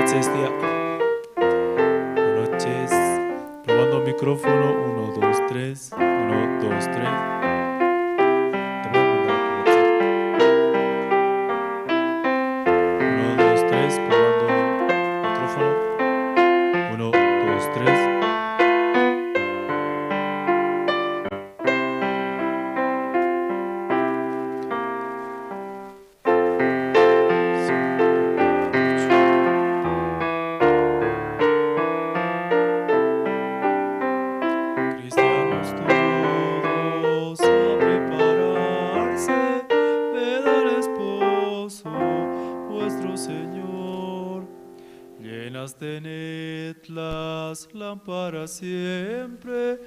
noches, tía. Buenas noches. Probando micrófono. Uno, dos, tres. Uno, dos, tres. Te voy a mandar por WhatsApp. Uno, dos, tres. Probando micrófono. Uno, dos, tres. Cristianos todos a prepararse, ved al esposo, vuestro Señor. Llenas tened las lámparas siempre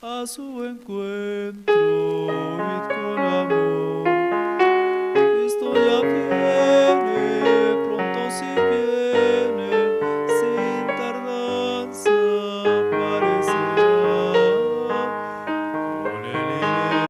a su encuentro, id con amor. Cristo ya viene, pronto si viene, sin tardanza aparecerá. Con él iré.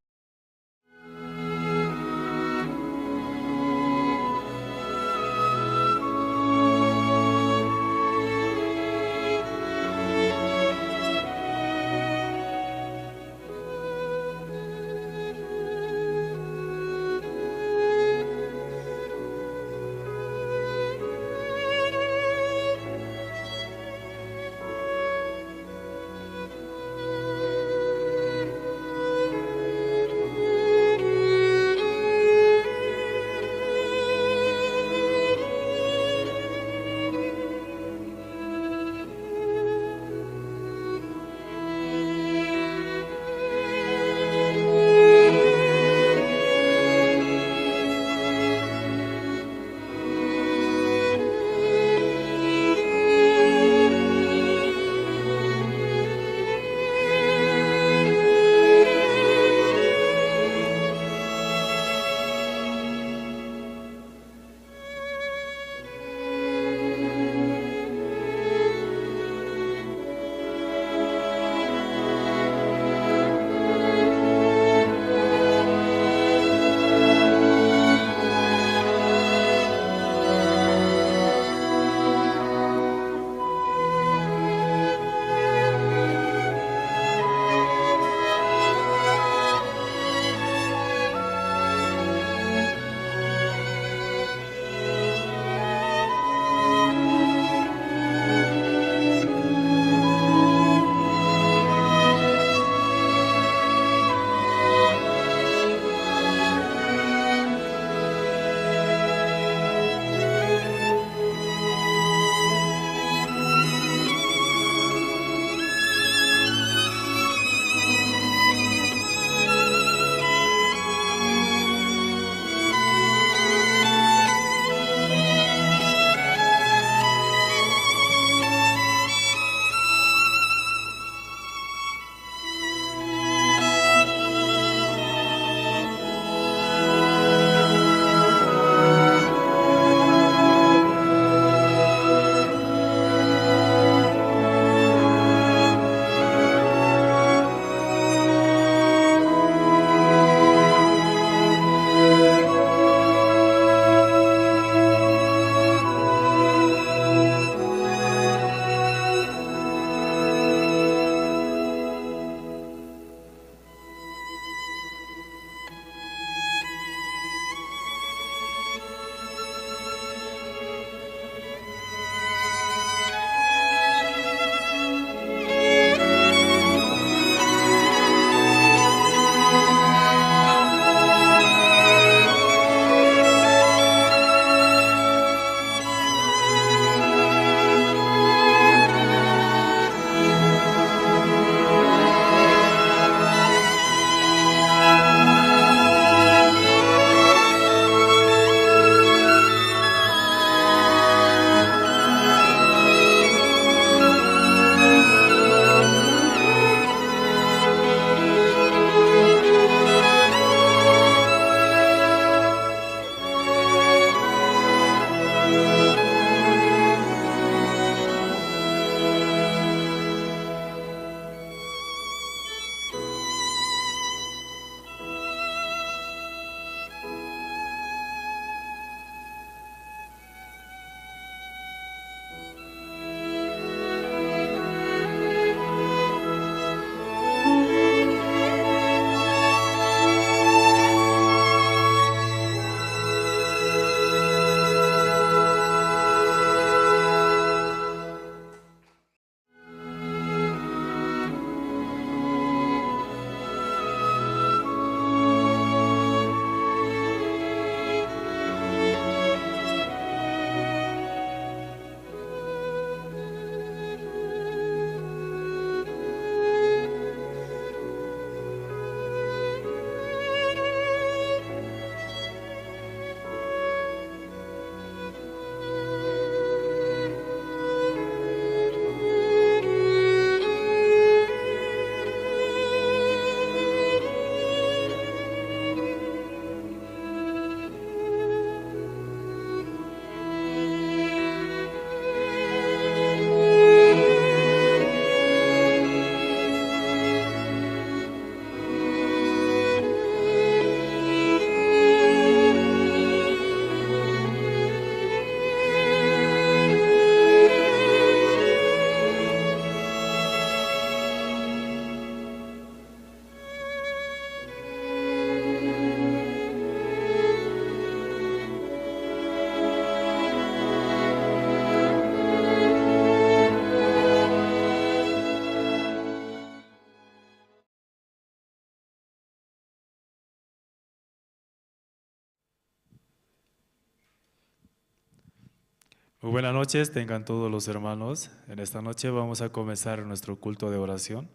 Muy buenas noches, tengan todos los hermanos. En esta noche vamos a comenzar nuestro culto de oración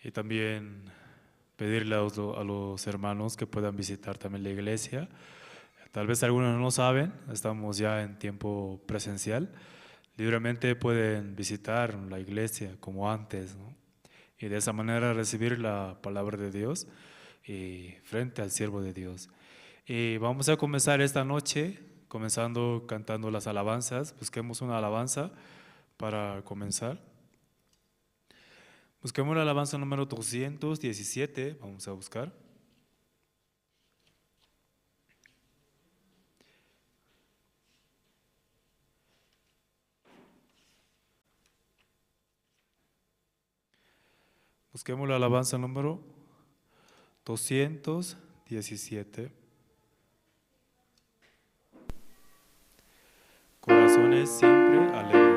y también pedirle a los hermanos que puedan visitar también la iglesia. Tal vez algunos no saben, estamos ya en tiempo presencial. Libremente pueden visitar la iglesia como antes, ¿no? Y de esa manera recibir la palabra de Dios y frente al siervo de Dios. Y vamos a comenzar esta noche, comenzando cantando las alabanzas. Busquemos una alabanza para comenzar. Busquemos la alabanza número 217, vamos a buscar. Busquemos la alabanza número 217. Corazones siempre alegres.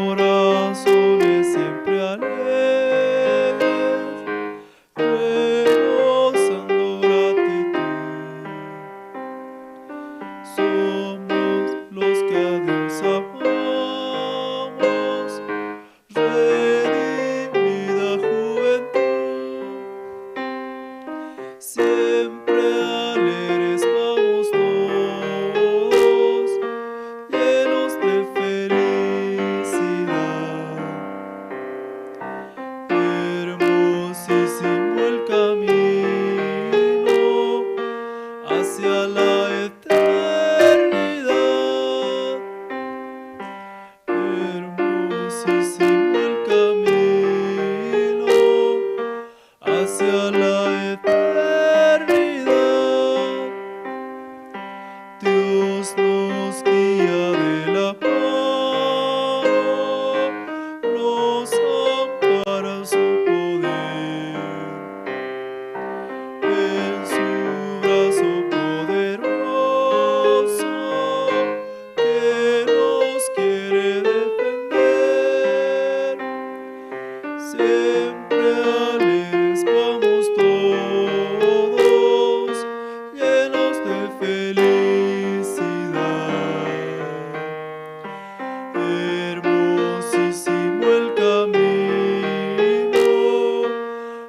Corazones siempre alegres, rebosando gratitud. Somos los que a Dios amamos, redimida juventud. Siempre alegres vamos todos, llenos de felicidad. Hermosísimo el camino hacia la eternidad. Hermosísimo el camino hacia la eternidad. Dios nos guía de la mano, nos ampara su poder. En su brazo poderoso que nos quiere defender. Siempre alegres vamos todos, llenos de felicidad. Hermosísimo el camino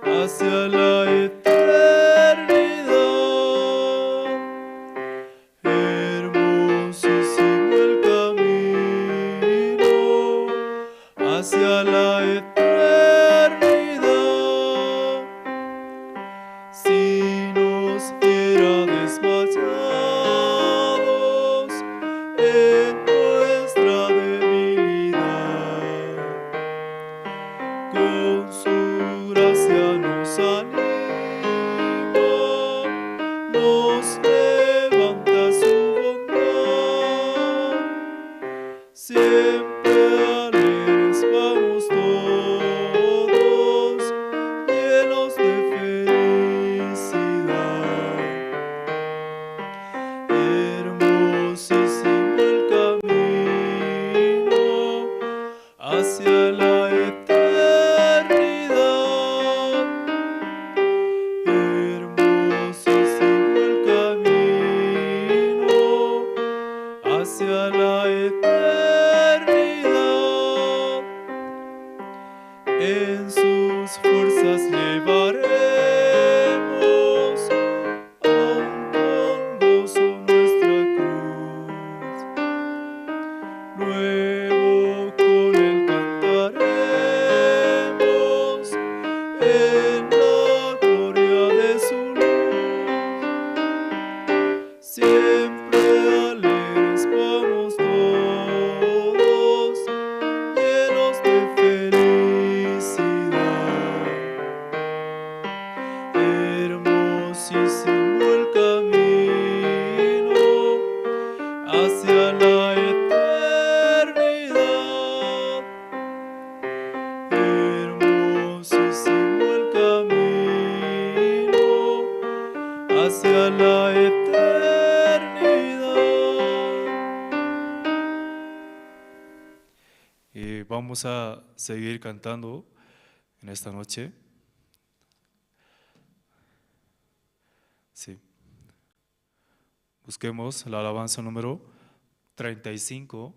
hacia la eternidad. Hermosísimo el camino hacia la eternidad. Si nos viera desmayados en nuestra debilidad, con su gracia nos anima, nos levanta su bondad. Siempre alegres vamos todos, llenos de felicidad. Hermosísimo el camino hacia la eternidad. Hermosísimo el camino hacia la eternidad. En sus fuerzas llevaremos aún con gozo nuestra cruz. Luego con él cantaremos en la gloria de su luz. Siempre alegres vamos todos, llenos de felicidad. Hermosísimo el camino hacia la eternidad. Hermosísimo el camino hacia la eternidad. Y vamos a seguir cantando en esta noche. Sí. Busquemos la alabanza número 35.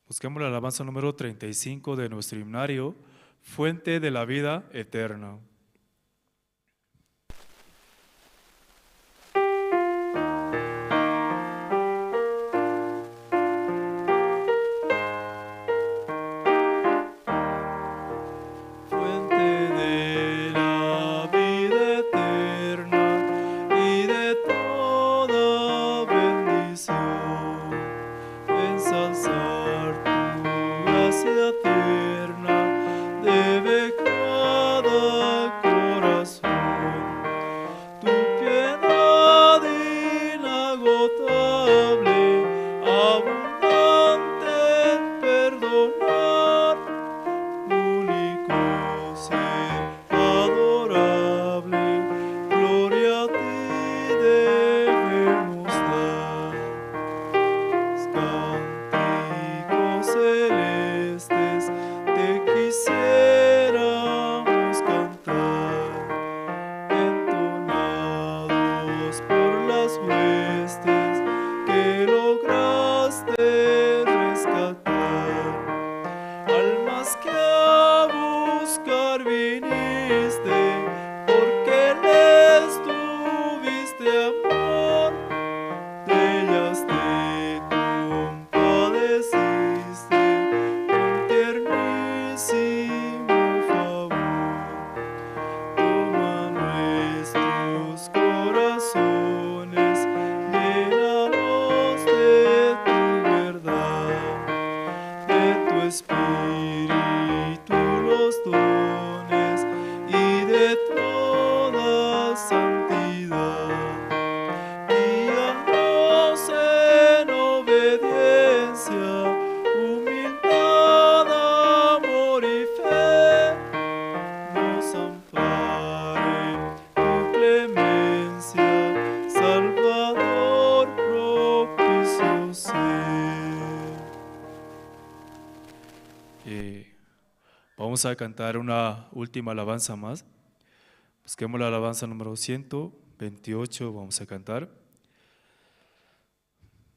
Busquemos la alabanza número 35 de nuestro himnario, Fuente de la Vida Eterna. Vamos a cantar una última alabanza más. Busquemos la alabanza número 128, vamos a cantar.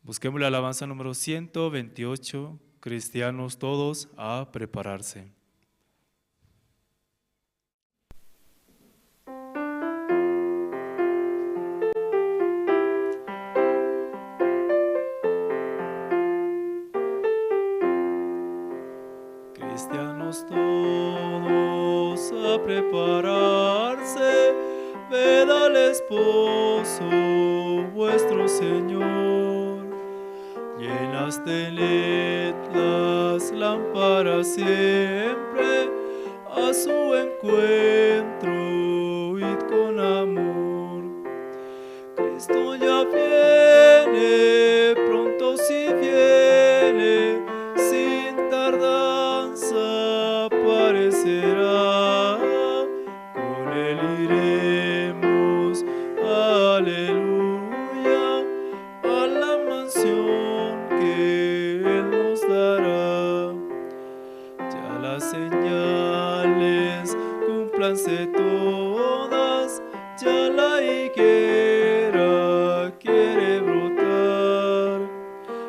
Busquemos la alabanza número 128, cristianos todos a prepararse. Cristianos todos a prepararse, ved al esposo vuestro Señor. Llenas tened las lámparas siempre, a su encuentro id con amor. Cristo ya viene, pronto si viene, sin tardanza aparecerá. Con él iremos, aleluya, a la mansión que él nos dará. Ya las señales cúmplanse todas, ya la higuera quiere brotar.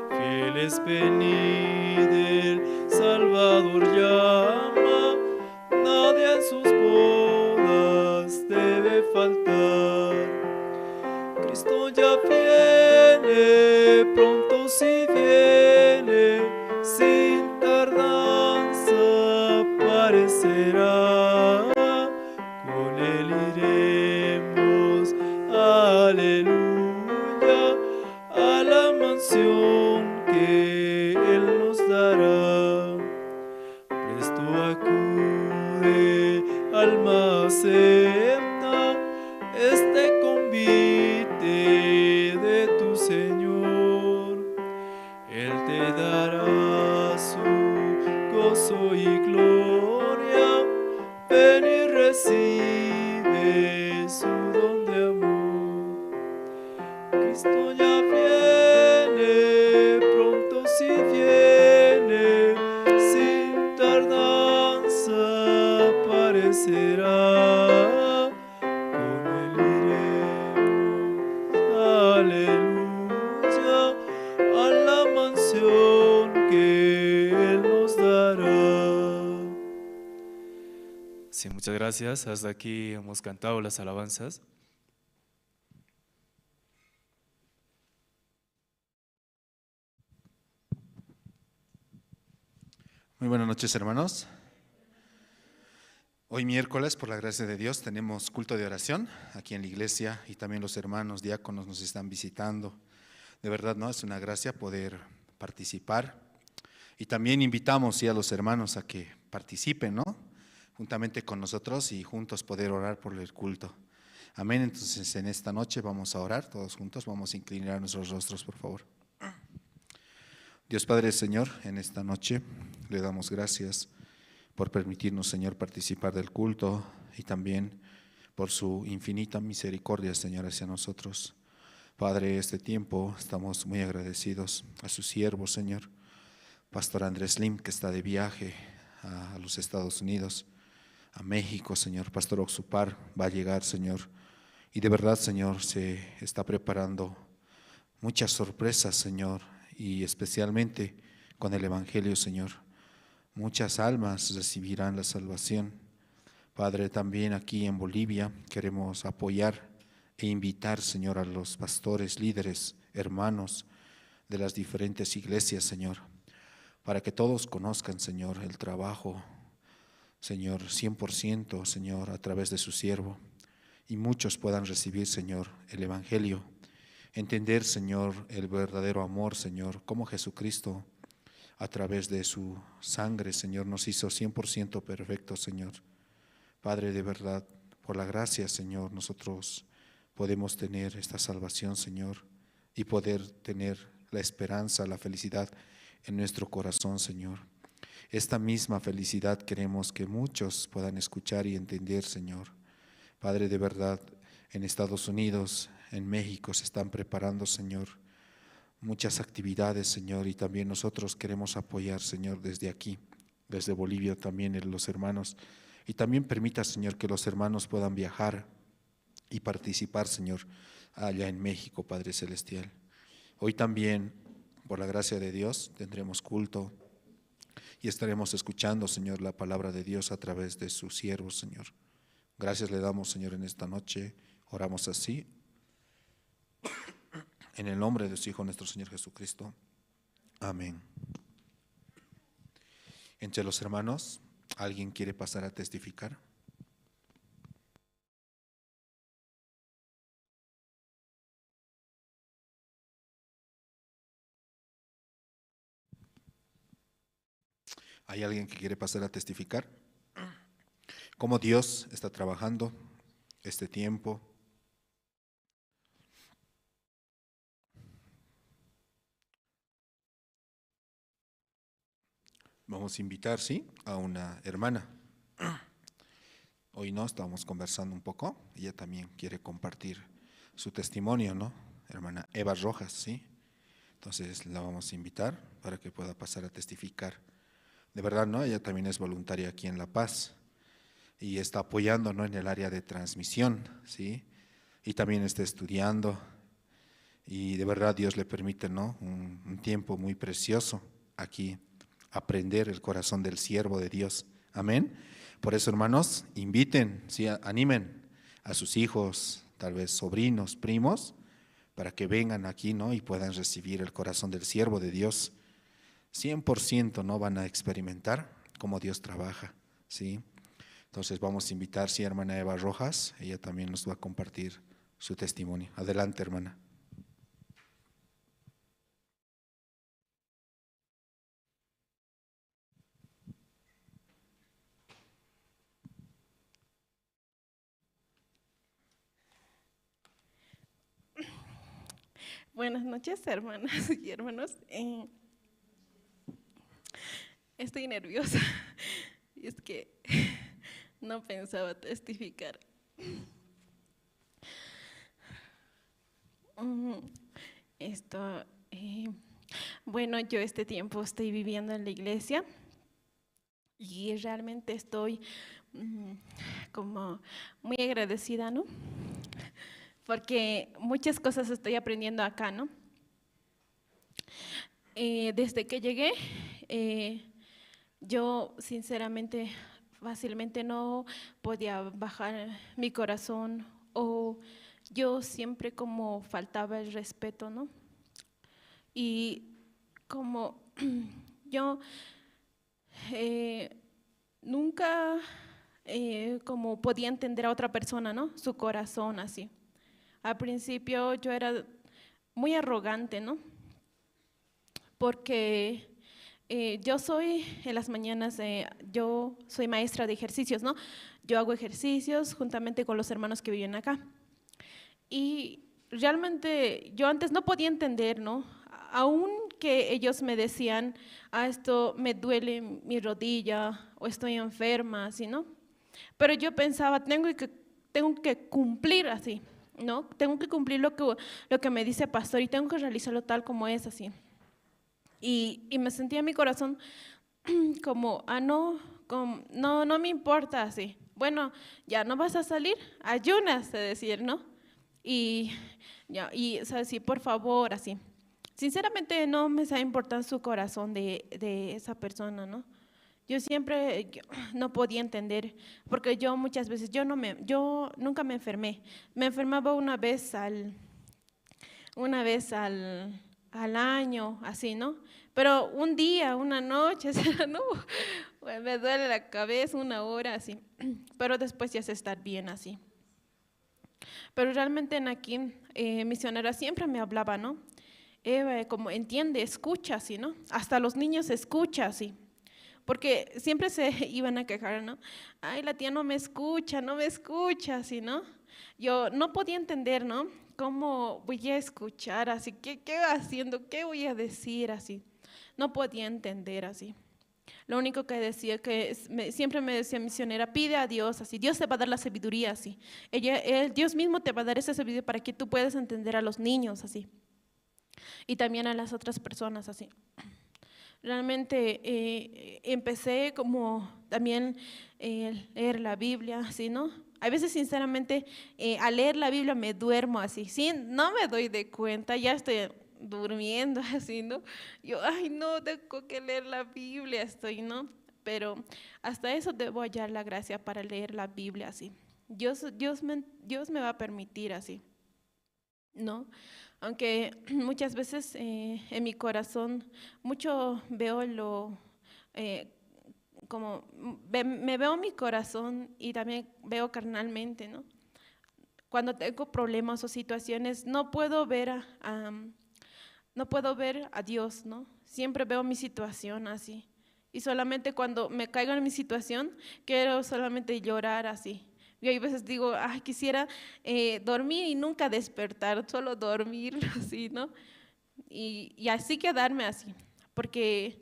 Fieles venid, el Salvador llama, nadie en sus bodas debe faltar. Cristo ya viene, pronto si viene, sin tardanza aparecerá. Con él iremos, aleluya, a la mansión que él nos dará. Presto acude, alma acepta este convite de tu Señor. Él te dará su gozo y gloria, ven y recibe su don de amor. Cristo ya viene, será, con él iremos, aleluya, a la mansión que él nos dará. Sí, muchas gracias. Hasta aquí hemos cantado las alabanzas. Muy buenas noches, hermanos. Hoy miércoles, por la gracia de Dios, tenemos culto de oración aquí en la iglesia y también los hermanos diáconos nos están visitando. De verdad, ¿no? Es una gracia poder participar y también invitamos a los hermanos a que participen, ¿no? Juntamente con nosotros y juntos poder orar por el culto. Amén. Entonces, en esta noche vamos a orar todos juntos, vamos a inclinar nuestros rostros, por favor. Dios Padre, Señor, en esta noche le damos gracias por permitirnos, Señor, participar del culto y también por su infinita misericordia, Señor, hacia nosotros. Padre, este tiempo estamos muy agradecidos a su siervo, Señor, Pastor Andrés Lim, que está de viaje a los Estados Unidos, a México, Señor. Pastor Oxupar va a llegar, Señor, y de verdad, Señor, se está preparando muchas sorpresas, Señor, y especialmente con el Evangelio, Señor. Muchas almas recibirán la salvación. Padre, también aquí en Bolivia queremos apoyar e invitar, Señor, a los pastores, líderes, hermanos de las diferentes iglesias, Señor, para que todos conozcan, Señor, el trabajo, Señor, 100%, Señor, a través de su siervo, y muchos puedan recibir, Señor, el Evangelio, entender, Señor, el verdadero amor, Señor, como Jesucristo, a través de su sangre, Señor, nos hizo 100% perfectos, Señor. Padre, de verdad, por la gracia, Señor, nosotros podemos tener esta salvación, Señor, y poder tener la esperanza, la felicidad en nuestro corazón, Señor. Esta misma felicidad queremos que muchos puedan escuchar y entender, Señor. Padre, de verdad, en Estados Unidos, en México se están preparando, Señor, muchas actividades, Señor, y también nosotros queremos apoyar, Señor, desde aquí, desde Bolivia también los hermanos. Y también permita, Señor, que los hermanos puedan viajar y participar, Señor, allá en México, Padre Celestial. Hoy también, por la gracia de Dios, tendremos culto y estaremos escuchando, Señor, la palabra de Dios a través de sus siervos, Señor. Gracias le damos, Señor, en esta noche. Oramos así. En el nombre de su Hijo, nuestro Señor Jesucristo. Amén. Entre los hermanos, ¿alguien quiere pasar a testificar? ¿Hay alguien que quiere pasar a testificar? ¿Cómo Dios está trabajando este tiempo? Vamos a invitar, ¿sí?, a una hermana. Hoy no, estábamos conversando un poco, ella también quiere compartir su testimonio, ¿no? Hermana Eva Rojas, ¿sí? Entonces la vamos a invitar para que pueda pasar a testificar. De verdad, ¿no? Ella también es voluntaria aquí en La Paz y está apoyando, ¿no?, en el área de transmisión, ¿sí? Y también está estudiando y de verdad Dios le permite, ¿no?, un tiempo muy precioso aquí, aprender el corazón del siervo de Dios. Amén. Por eso, hermanos, inviten, ¿sí?, animen a sus hijos, tal vez sobrinos, primos, para que vengan aquí, ¿no?, y puedan recibir el corazón del siervo de Dios. 100%, ¿no?, van a experimentar cómo Dios trabaja, ¿sí? Entonces vamos a invitar, sí, a hermana Eva Rojas, ella también nos va a compartir su testimonio. Adelante, hermana. Buenas noches, hermanas y hermanos. Estoy nerviosa. Y es que no pensaba testificar. Esto, bueno, yo este tiempo estoy viviendo en la iglesia. y realmente estoy como muy agradecida, ¿no? Porque muchas cosas estoy aprendiendo acá, ¿no? Desde que llegué, yo sinceramente fácilmente no podía bajar mi corazón, o yo siempre como faltaba el respeto, ¿no? Y como yo nunca como podía entender a otra persona, ¿no? Su corazón así. Al principio yo era muy arrogante, ¿no? Porque yo soy en las mañanas, yo soy maestra de ejercicios, ¿no? Yo hago ejercicios juntamente con los hermanos que viven acá. Y realmente yo antes no podía entender, ¿no? Aún que ellos me decían, esto me duele mi rodilla o estoy enferma, así, ¿no? Pero yo pensaba, tengo que cumplir así, ¿no? Tengo que cumplir lo que me dice el pastor y tengo que realizarlo tal como es así. Y me sentía en mi corazón como, no me importa así. Bueno, ya no vas a salir, ayunas, de decir, ¿no? Y, ya, o sea, sí, por favor, así. Sinceramente no me sabe importar su corazón de esa persona, ¿no? Yo siempre no podía entender, porque yo muchas veces, yo nunca me enfermé. Me enfermaba una vez al año, así, ¿no? Pero un día, una noche, no, me duele la cabeza una hora, así. Pero después ya sé estar bien, así. Pero realmente en aquí, misionera siempre me hablaba, ¿no? Eva, como entiende, escucha, así, ¿no? Hasta los niños escucha, así. Porque siempre se iban a quejar, ¿no? Ay, la tía no me escucha, así, ¿no? Yo no podía entender, ¿no? ¿Cómo voy a escuchar así? ¿Qué haciendo? ¿Qué voy a decir así? No podía entender así. Lo único que decía, siempre me decía misionera, pide a Dios así, Dios te va a dar la sabiduría así. Dios mismo te va a dar esa sabiduría para que tú puedas entender a los niños así. Y también a las otras personas así. Realmente empecé como también leer la Biblia, así, ¿no? A veces, sinceramente, al leer la Biblia me duermo así, sí, no me doy de cuenta, ya estoy durmiendo así, ¿no? Yo, ay, no, tengo que leer la Biblia, estoy, ¿no? Pero hasta eso debo hallar la gracia para leer la Biblia así. Dios me va a permitir así, ¿no? Aunque muchas veces en mi corazón mucho veo me veo mi corazón y también veo carnalmente, ¿no? Cuando tengo problemas o situaciones no puedo ver a Dios, ¿no? Siempre veo mi situación así. Y solamente cuando me caigo en mi situación quiero solamente llorar así. Yo a veces digo, ay, quisiera dormir y nunca despertar, solo dormir así, ¿no? Y así quedarme así, porque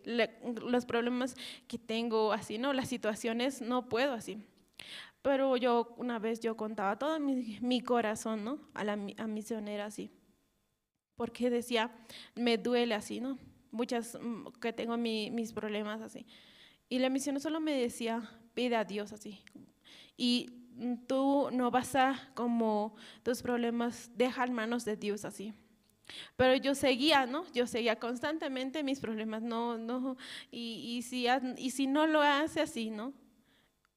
los problemas que tengo así, ¿no? Las situaciones no puedo así. Pero una vez yo contaba todo mi corazón, ¿no? A misionera así, porque decía, me duele así, ¿no? Muchas que tengo mis problemas así. Y la misionera solo me decía, pide a Dios así. Y tú no vas como tus problemas, deja en manos de Dios así. Pero yo seguía, ¿no? Yo seguía constantemente mis problemas, y si no lo hace así, ¿no?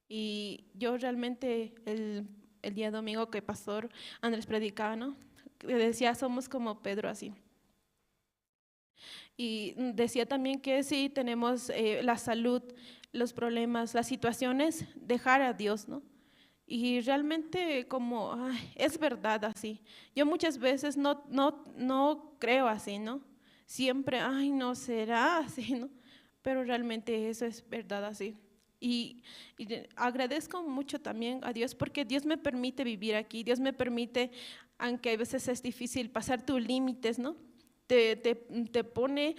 Y yo realmente el día domingo que pastor Andrés predicaba, ¿no? Decía, somos como Pedro así. Y decía también que sí tenemos la salud, los problemas, las situaciones, dejar a Dios, ¿no? Y realmente es verdad así. Yo muchas veces no creo así, ¿no? Siempre, ay, no será así, ¿no? Pero realmente eso es verdad así. Y agradezco mucho también a Dios porque Dios me permite vivir aquí, Dios me permite, aunque a veces es difícil pasar tus límites, ¿no? Te pone,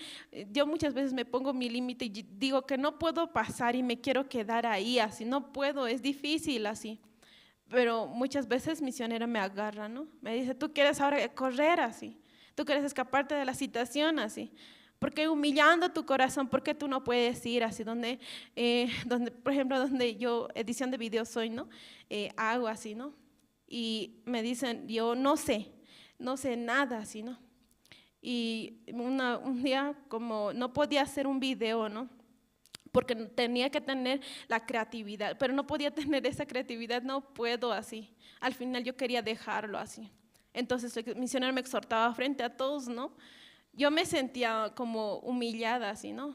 yo muchas veces me pongo mi límite y digo que no puedo pasar y me quiero quedar ahí, así, no puedo, es difícil así. Pero muchas veces misionera me agarra, ¿no? Me dice, tú quieres ahora correr así, tú quieres escaparte de la situación así. porque humillando tu corazón, porque tú no puedes ir así donde, por ejemplo, donde yo edición de videos soy, ¿no? Hago así, ¿no? Y me dicen, yo no sé nada así, ¿no? Y un día como no podía hacer un video, ¿no? Porque tenía que tener la creatividad, pero no podía tener esa creatividad, no puedo así. Al final yo quería dejarlo así. Entonces el misionero me exhortaba frente a todos, ¿no? Yo me sentía como humillada así, ¿no?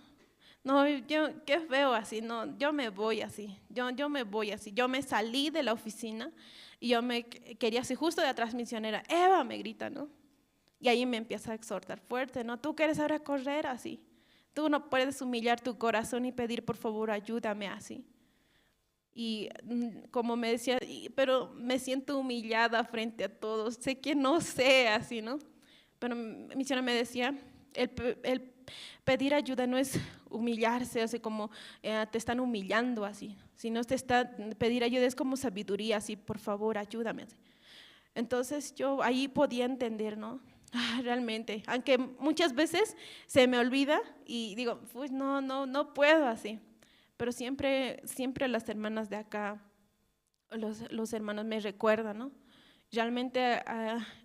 No, yo, qué feo así, no, yo me voy así, yo me voy así. Yo me salí de la oficina y yo me quería así, justo de atrás misionera, Eva, me grita, ¿no? Y ahí me empieza a exhortar fuerte, ¿no? Tú quieres ahora correr así. Tú no puedes humillar tu corazón y pedir, por favor, ayúdame así. Y como me decía, pero me siento humillada frente a todos, sé que no sé así, ¿no? Pero mi señora me decía, el pedir ayuda no es humillarse, así como te están humillando así, sino pedir ayuda es como sabiduría, así, por favor, ayúdame. Así. Entonces yo ahí podía entender, ¿no? Realmente, aunque muchas veces se me olvida y digo, pues no puedo así, pero siempre las hermanas de acá, los hermanos me recuerdan, ¿no? Realmente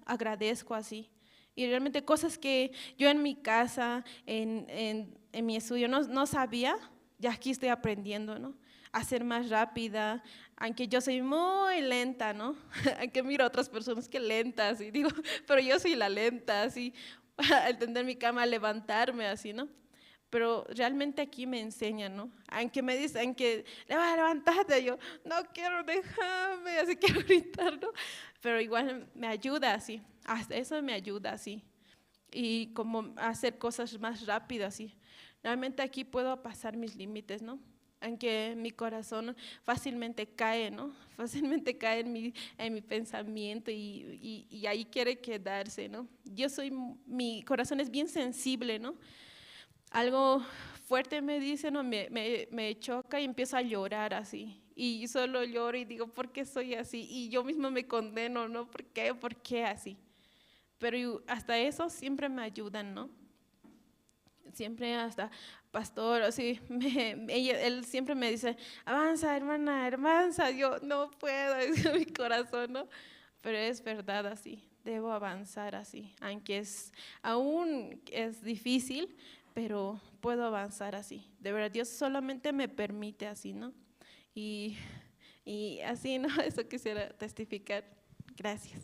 agradezco así. Y realmente cosas que yo en mi casa, en mi estudio no sabía, ya aquí estoy aprendiendo, ¿no? A ser más rápida, aunque yo soy muy lenta, ¿no? Aunque miro a otras personas que lentas y digo, pero yo soy la lenta, así, al tender mi cama, a levantarme, así, ¿no? Pero realmente aquí me enseñan, ¿no? Aunque me dicen que levántate, yo no quiero dejarme, así quiero gritar, ¿no? Pero igual me ayuda así, hasta eso me ayuda así. Y como hacer cosas más rápidas, así. Realmente aquí puedo pasar mis límites, ¿no? Aunque mi corazón fácilmente cae, ¿no? Fácilmente cae en mi pensamiento y ahí quiere quedarse, ¿no? Mi corazón es bien sensible, ¿no? Algo fuerte me dice, ¿no? Me choca y empiezo a llorar así. Y solo lloro y digo, ¿por qué soy así? Y yo mismo me condeno, ¿no? ¿Por qué? ¿Por qué así? Pero hasta eso siempre me ayudan, ¿no? Siempre hasta pastor, así, él siempre me dice, avanza hermana, avanza, yo no puedo, es mi corazón, ¿no? Pero es verdad así, debo avanzar así, aunque aún es difícil, pero puedo avanzar así. De verdad, Dios solamente me permite así, ¿no? Y así, ¿no? Eso quisiera testificar. Gracias.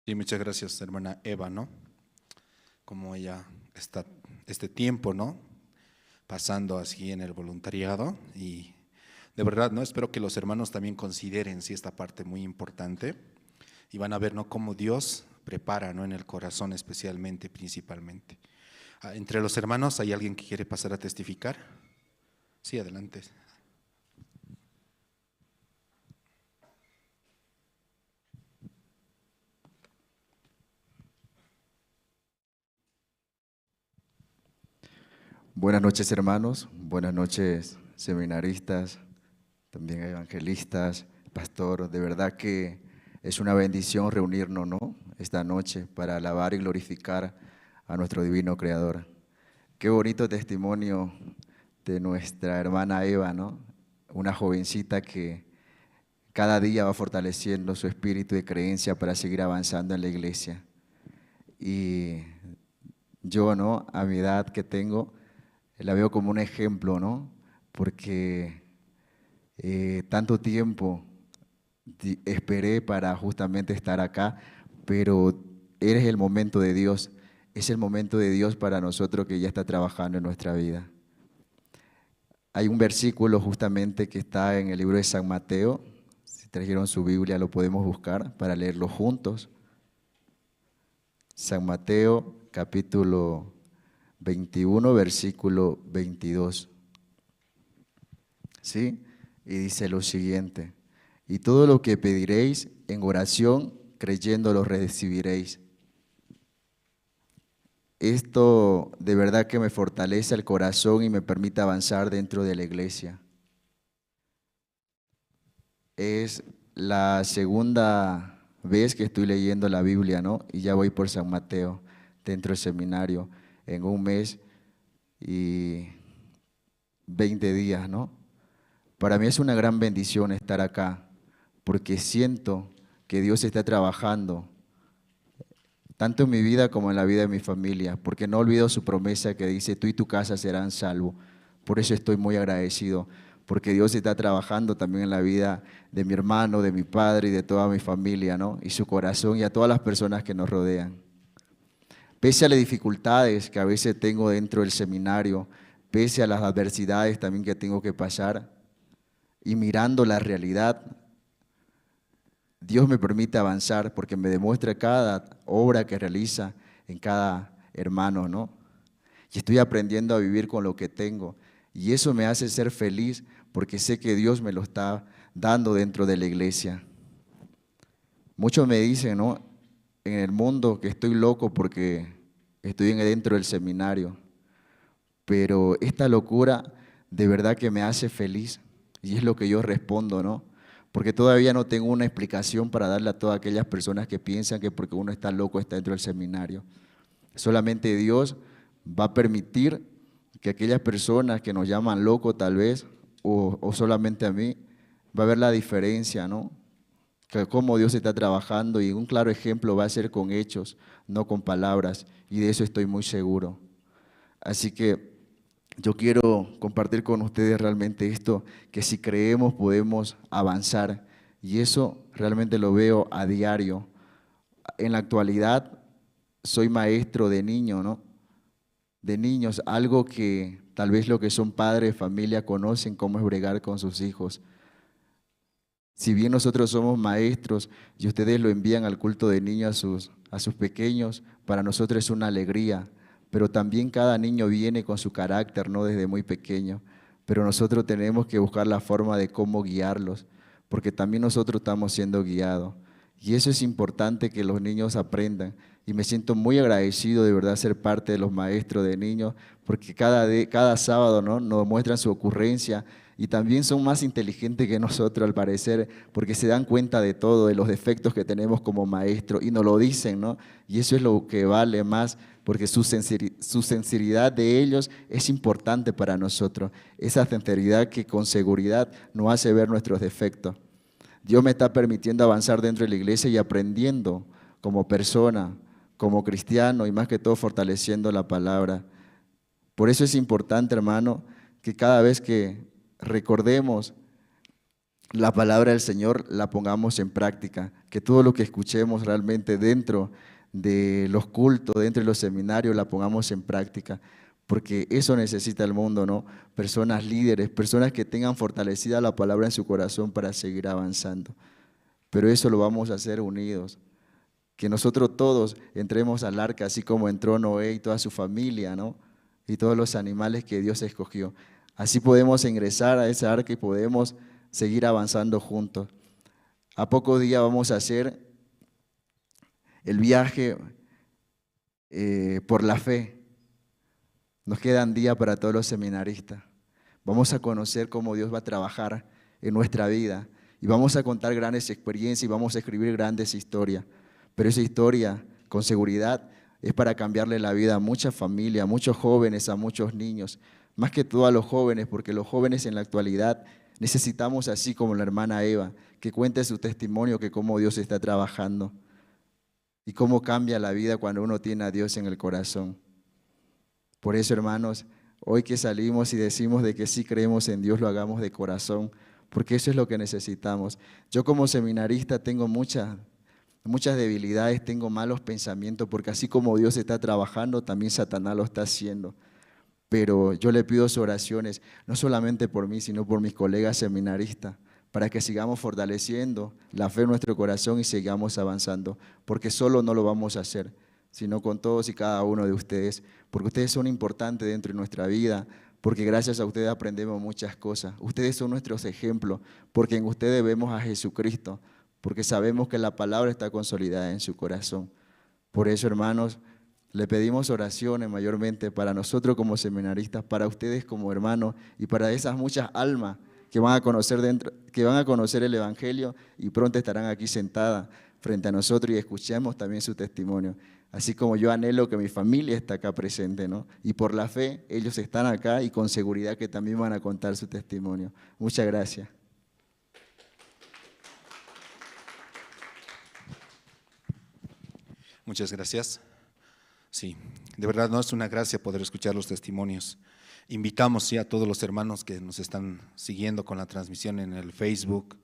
Y muchas gracias, hermana Eva, ¿no? Como ella está este tiempo, ¿no? Pasando así en el voluntariado y de verdad, ¿no? Espero que los hermanos también consideren, sí, esta parte muy importante y van a ver, ¿no? Cómo Dios prepara, ¿no? En el corazón especialmente, principalmente. Entre los hermanos, ¿hay alguien que quiere pasar a testificar? Sí, adelante. Buenas noches, hermanos, buenas noches, seminaristas, también evangelistas, pastor. De verdad que es una bendición reunirnos, ¿no? Esta noche para alabar y glorificar a nuestro divino Creador. Qué bonito testimonio de nuestra hermana Eva, ¿no? Una jovencita que cada día va fortaleciendo su espíritu de creencia para seguir avanzando en la iglesia. Y yo, ¿no? A mi edad que tengo, la veo como un ejemplo, ¿no? Porque tanto tiempo esperé para justamente estar acá, pero eres el momento de Dios, es el momento de Dios para nosotros que ya está trabajando en nuestra vida. Hay un versículo justamente que está en el libro de San Mateo, si trajeron su Biblia lo podemos buscar para leerlo juntos. San Mateo capítulo 21, versículo 22. ¿Sí? Y dice lo siguiente: y todo lo que pediréis en oración, creyendo lo recibiréis. Esto de verdad que me fortalece el corazón y me permite avanzar dentro de la iglesia. Es la segunda vez que estoy leyendo la Biblia, ¿no? Y ya voy por San Mateo, dentro del seminario, en 1 mes y 20 días, ¿no? Para mí es una gran bendición estar acá, porque siento que Dios está trabajando, tanto en mi vida como en la vida de mi familia, porque no olvido su promesa que dice, tú y tu casa serán salvos. Por eso estoy muy agradecido, porque Dios está trabajando también en la vida de mi hermano, de mi padre y de toda mi familia, ¿no? Y su corazón y a todas las personas que nos rodean. Pese a las dificultades que a veces tengo dentro del seminario, pese a las adversidades también que tengo que pasar, y mirando la realidad, Dios me permite avanzar porque me demuestra cada obra que realiza en cada hermano, ¿no? Y estoy aprendiendo a vivir con lo que tengo. Y eso me hace ser feliz porque sé que Dios me lo está dando dentro de la iglesia. Muchos me dicen, ¿no?, en el mundo que estoy loco porque estoy dentro del seminario. Pero esta locura de verdad que me hace feliz y es lo que yo respondo, ¿no? Porque todavía no tengo una explicación para darle a todas aquellas personas que piensan que porque uno está loco está dentro del seminario. Solamente Dios va a permitir que aquellas personas que nos llaman locos tal vez, o solamente a mí, va a ver la diferencia, ¿no? Que cómo Dios está trabajando y un claro ejemplo va a ser con hechos, no con palabras, y de eso estoy muy seguro. Así que yo quiero compartir con ustedes realmente esto, que si creemos podemos avanzar, y eso realmente lo veo a diario. En la actualidad soy maestro de niños, ¿no? De niños, algo que tal vez los que son padres de familia conocen cómo es bregar con sus hijos. Si bien nosotros somos maestros y ustedes lo envían al culto de niños a sus pequeños, para nosotros es una alegría, pero también cada niño viene con su carácter, ¿no?, desde muy pequeño, pero nosotros tenemos que buscar la forma de cómo guiarlos, porque también nosotros estamos siendo guiados. Y eso es importante que los niños aprendan. Y me siento muy agradecido de verdad ser parte de los maestros de niños, porque cada sábado, ¿no?, nos muestran su ocurrencia y también son más inteligentes que nosotros al parecer, porque se dan cuenta de todo, de los defectos que tenemos como maestros y nos lo dicen, ¿no? Y eso es lo que vale más, porque su sinceridad de ellos es importante para nosotros, esa sinceridad que con seguridad nos hace ver nuestros defectos. Dios me está permitiendo avanzar dentro de la iglesia y aprendiendo como persona, como cristiano y más que todo fortaleciendo la palabra. Por eso es importante, hermano, que cada vez que recordemos la palabra del Señor, la pongamos en práctica, que todo lo que escuchemos realmente dentro de los cultos, dentro de los seminarios, la pongamos en práctica, porque eso necesita el mundo, ¿no? Personas líderes, personas que tengan fortalecida la palabra en su corazón para seguir avanzando. Pero eso lo vamos a hacer unidos, que nosotros todos entremos al arca, así como entró Noé y toda su familia, ¿no?, y todos los animales que Dios escogió. Así podemos ingresar a esa arca y podemos seguir avanzando juntos. A pocos días vamos a hacer el viaje por la fe. Nos quedan días para todos los seminaristas. Vamos a conocer cómo Dios va a trabajar en nuestra vida y vamos a contar grandes experiencias y vamos a escribir grandes historias. Pero esa historia, con seguridad, es para cambiarle la vida a muchas familias, a muchos jóvenes, a muchos niños. Más que todo a los jóvenes, porque los jóvenes en la actualidad necesitamos, así como la hermana Eva, que cuente su testimonio, que cómo Dios está trabajando y cómo cambia la vida cuando uno tiene a Dios en el corazón. Por eso, hermanos, hoy que salimos y decimos de que sí creemos en Dios, lo hagamos de corazón, porque eso es lo que necesitamos. Yo como seminarista tengo muchas debilidades, tengo malos pensamientos, porque así como Dios está trabajando, también Satanás lo está haciendo. Pero yo le pido sus oraciones, no solamente por mí, sino por mis colegas seminaristas, para que sigamos fortaleciendo la fe en nuestro corazón y sigamos avanzando, porque solo no lo vamos a hacer, sino con todos y cada uno de ustedes, porque ustedes son importantes dentro de nuestra vida, porque gracias a ustedes aprendemos muchas cosas. Ustedes son nuestros ejemplos, porque en ustedes vemos a Jesucristo, porque sabemos que la palabra está consolidada en su corazón. Por eso, hermanos, le pedimos oraciones mayormente para nosotros como seminaristas, para ustedes como hermanos y para esas muchas almas que van a conocer el Evangelio y pronto estarán aquí sentadas, frente a nosotros y escuchemos también su testimonio. Así como yo anhelo que mi familia esté acá presente, ¿no? Y por la fe, ellos están acá y con seguridad que también van a contar su testimonio. Muchas gracias. Muchas gracias. Sí, de verdad no es una gracia poder escuchar los testimonios. Invitamos a todos los hermanos que nos están siguiendo con la transmisión en el Facebook,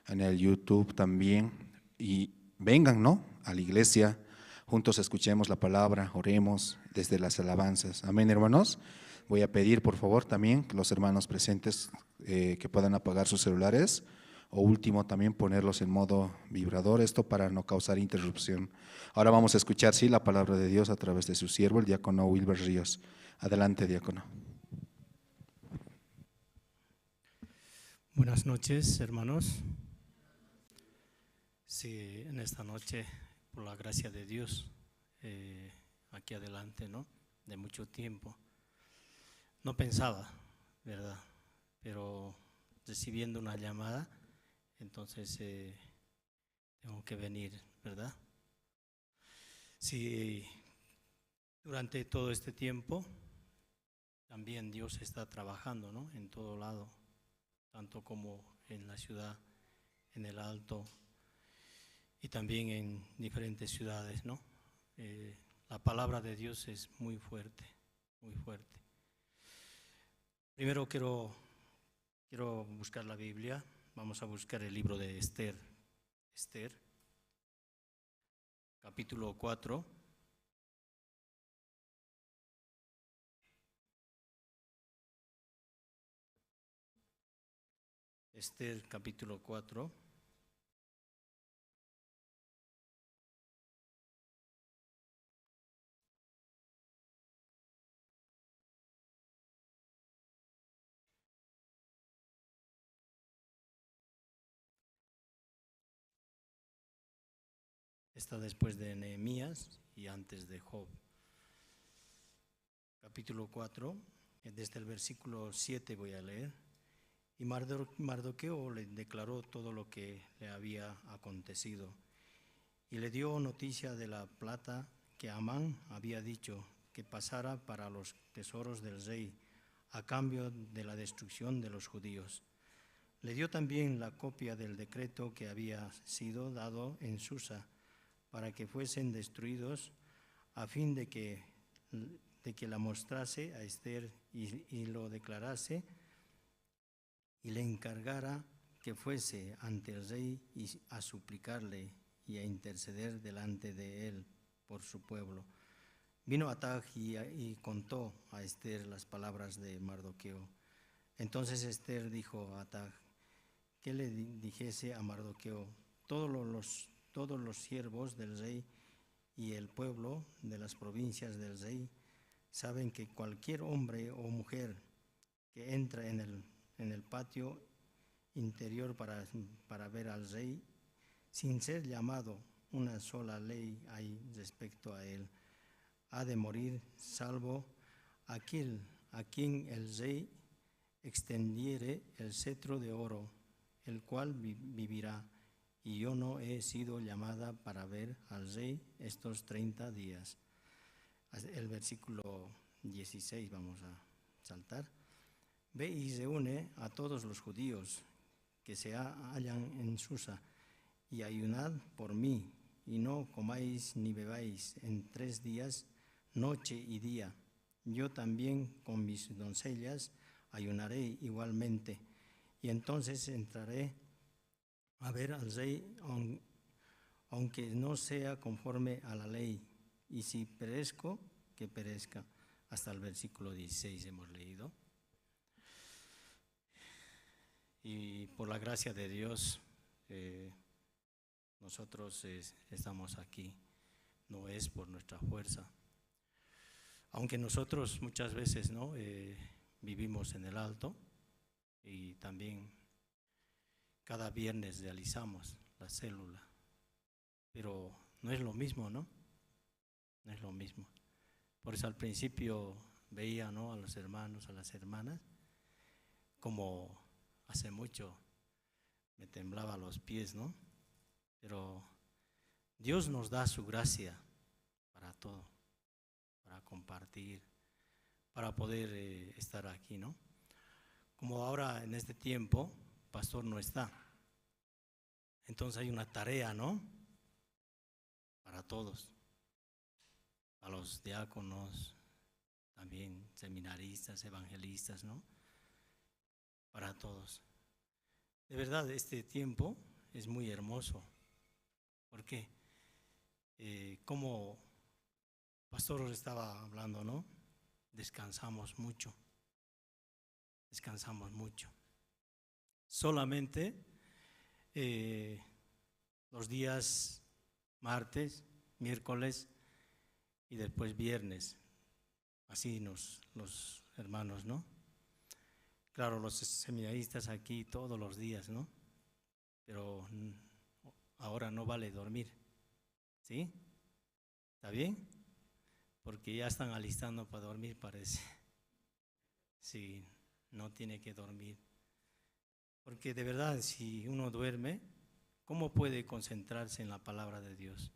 en el YouTube también, y vengan, ¿no?, a la iglesia, juntos escuchemos la palabra, oremos desde las alabanzas. Amén, hermanos. Voy a pedir, por favor, también que los hermanos presentes que puedan apagar sus celulares, o último, también ponerlos en modo vibrador, esto para no causar interrupción. Ahora vamos a escuchar, sí, la palabra de Dios a través de su siervo, el diácono Wilber Ríos. Adelante, diácono. Buenas noches, hermanos. Sí, en esta noche, por la gracia de Dios, aquí adelante, ¿no?, de mucho tiempo. No pensaba, ¿verdad? Pero recibiendo una llamada, entonces tengo que venir, ¿verdad? Sí, durante todo este tiempo, también Dios está trabajando, ¿no?, en todo lado, tanto como en la ciudad, en el Alto, y también en diferentes ciudades, ¿no? La palabra de Dios es muy fuerte, muy fuerte. Primero quiero buscar la Biblia. Vamos a buscar el libro de Esther. Esther, capítulo 4. Esther, capítulo 4. Está después de Nehemías y antes de Job. Capítulo 4, desde el versículo 7 voy a leer. Y Mardoqueo le declaró todo lo que le había acontecido y le dio noticia de la plata que Amán había dicho que pasara para los tesoros del rey a cambio de la destrucción de los judíos. Le dio también la copia del decreto que había sido dado en Susa para que fuesen destruidos, a fin de que la mostrase a Esther y lo declarase, y le encargara que fuese ante el rey y a suplicarle y a interceder delante de él por su pueblo. Vino Atag y contó a Esther las palabras de Mardoqueo. Entonces Esther dijo a Atag que le dijese a Mardoqueo: todos los siervos del rey y el pueblo de las provincias del rey saben que cualquier hombre o mujer que entra en el patio interior para ver al rey, sin ser llamado, una sola ley hay respecto a él: ha de morir, salvo aquel a quien el rey extendiere el cetro de oro, el cual vivirá. Y yo no he sido llamada para ver al rey estos 30 días. El versículo 16 vamos a saltar. Ve y reúne a todos los judíos que se hallan en Susa, y ayunad por mí, y no comáis ni bebáis en 3 días, noche y día. Yo también con mis doncellas ayunaré igualmente, y entonces entraré a ver al rey, aunque no sea conforme a la ley, y si perezco, que perezca. Hasta el versículo 16 hemos leído. Y por la gracia de Dios, nosotros estamos aquí. No es por nuestra fuerza. Aunque nosotros muchas veces, ¿no?, vivimos en el Alto, y también cada viernes realizamos la célula, pero no es lo mismo, ¿no? No es lo mismo. Por eso al principio veía, ¿no?, a los hermanos, a las hermanas, como hace mucho me temblaba los pies, ¿no? Pero Dios nos da su gracia para todo, para compartir, para poder estar aquí, ¿no? Como ahora en este tiempo, el pastor no está. Entonces hay una tarea, ¿no? Para todos, a los diáconos, también seminaristas, evangelistas, ¿no? Para todos. De verdad, este tiempo es muy hermoso. ¿Por qué? Como el pastor estaba hablando, ¿no? Descansamos mucho. Descansamos mucho. Solamente los días martes, miércoles y después viernes. Así los hermanos, ¿no? Claro, los seminaristas aquí todos los días, ¿no? Pero ahora no vale dormir, ¿sí? ¿Está bien? Porque ya están alistando para dormir, parece. Sí, no tiene que dormir. Porque de verdad, si uno duerme, ¿cómo puede concentrarse en la palabra de Dios?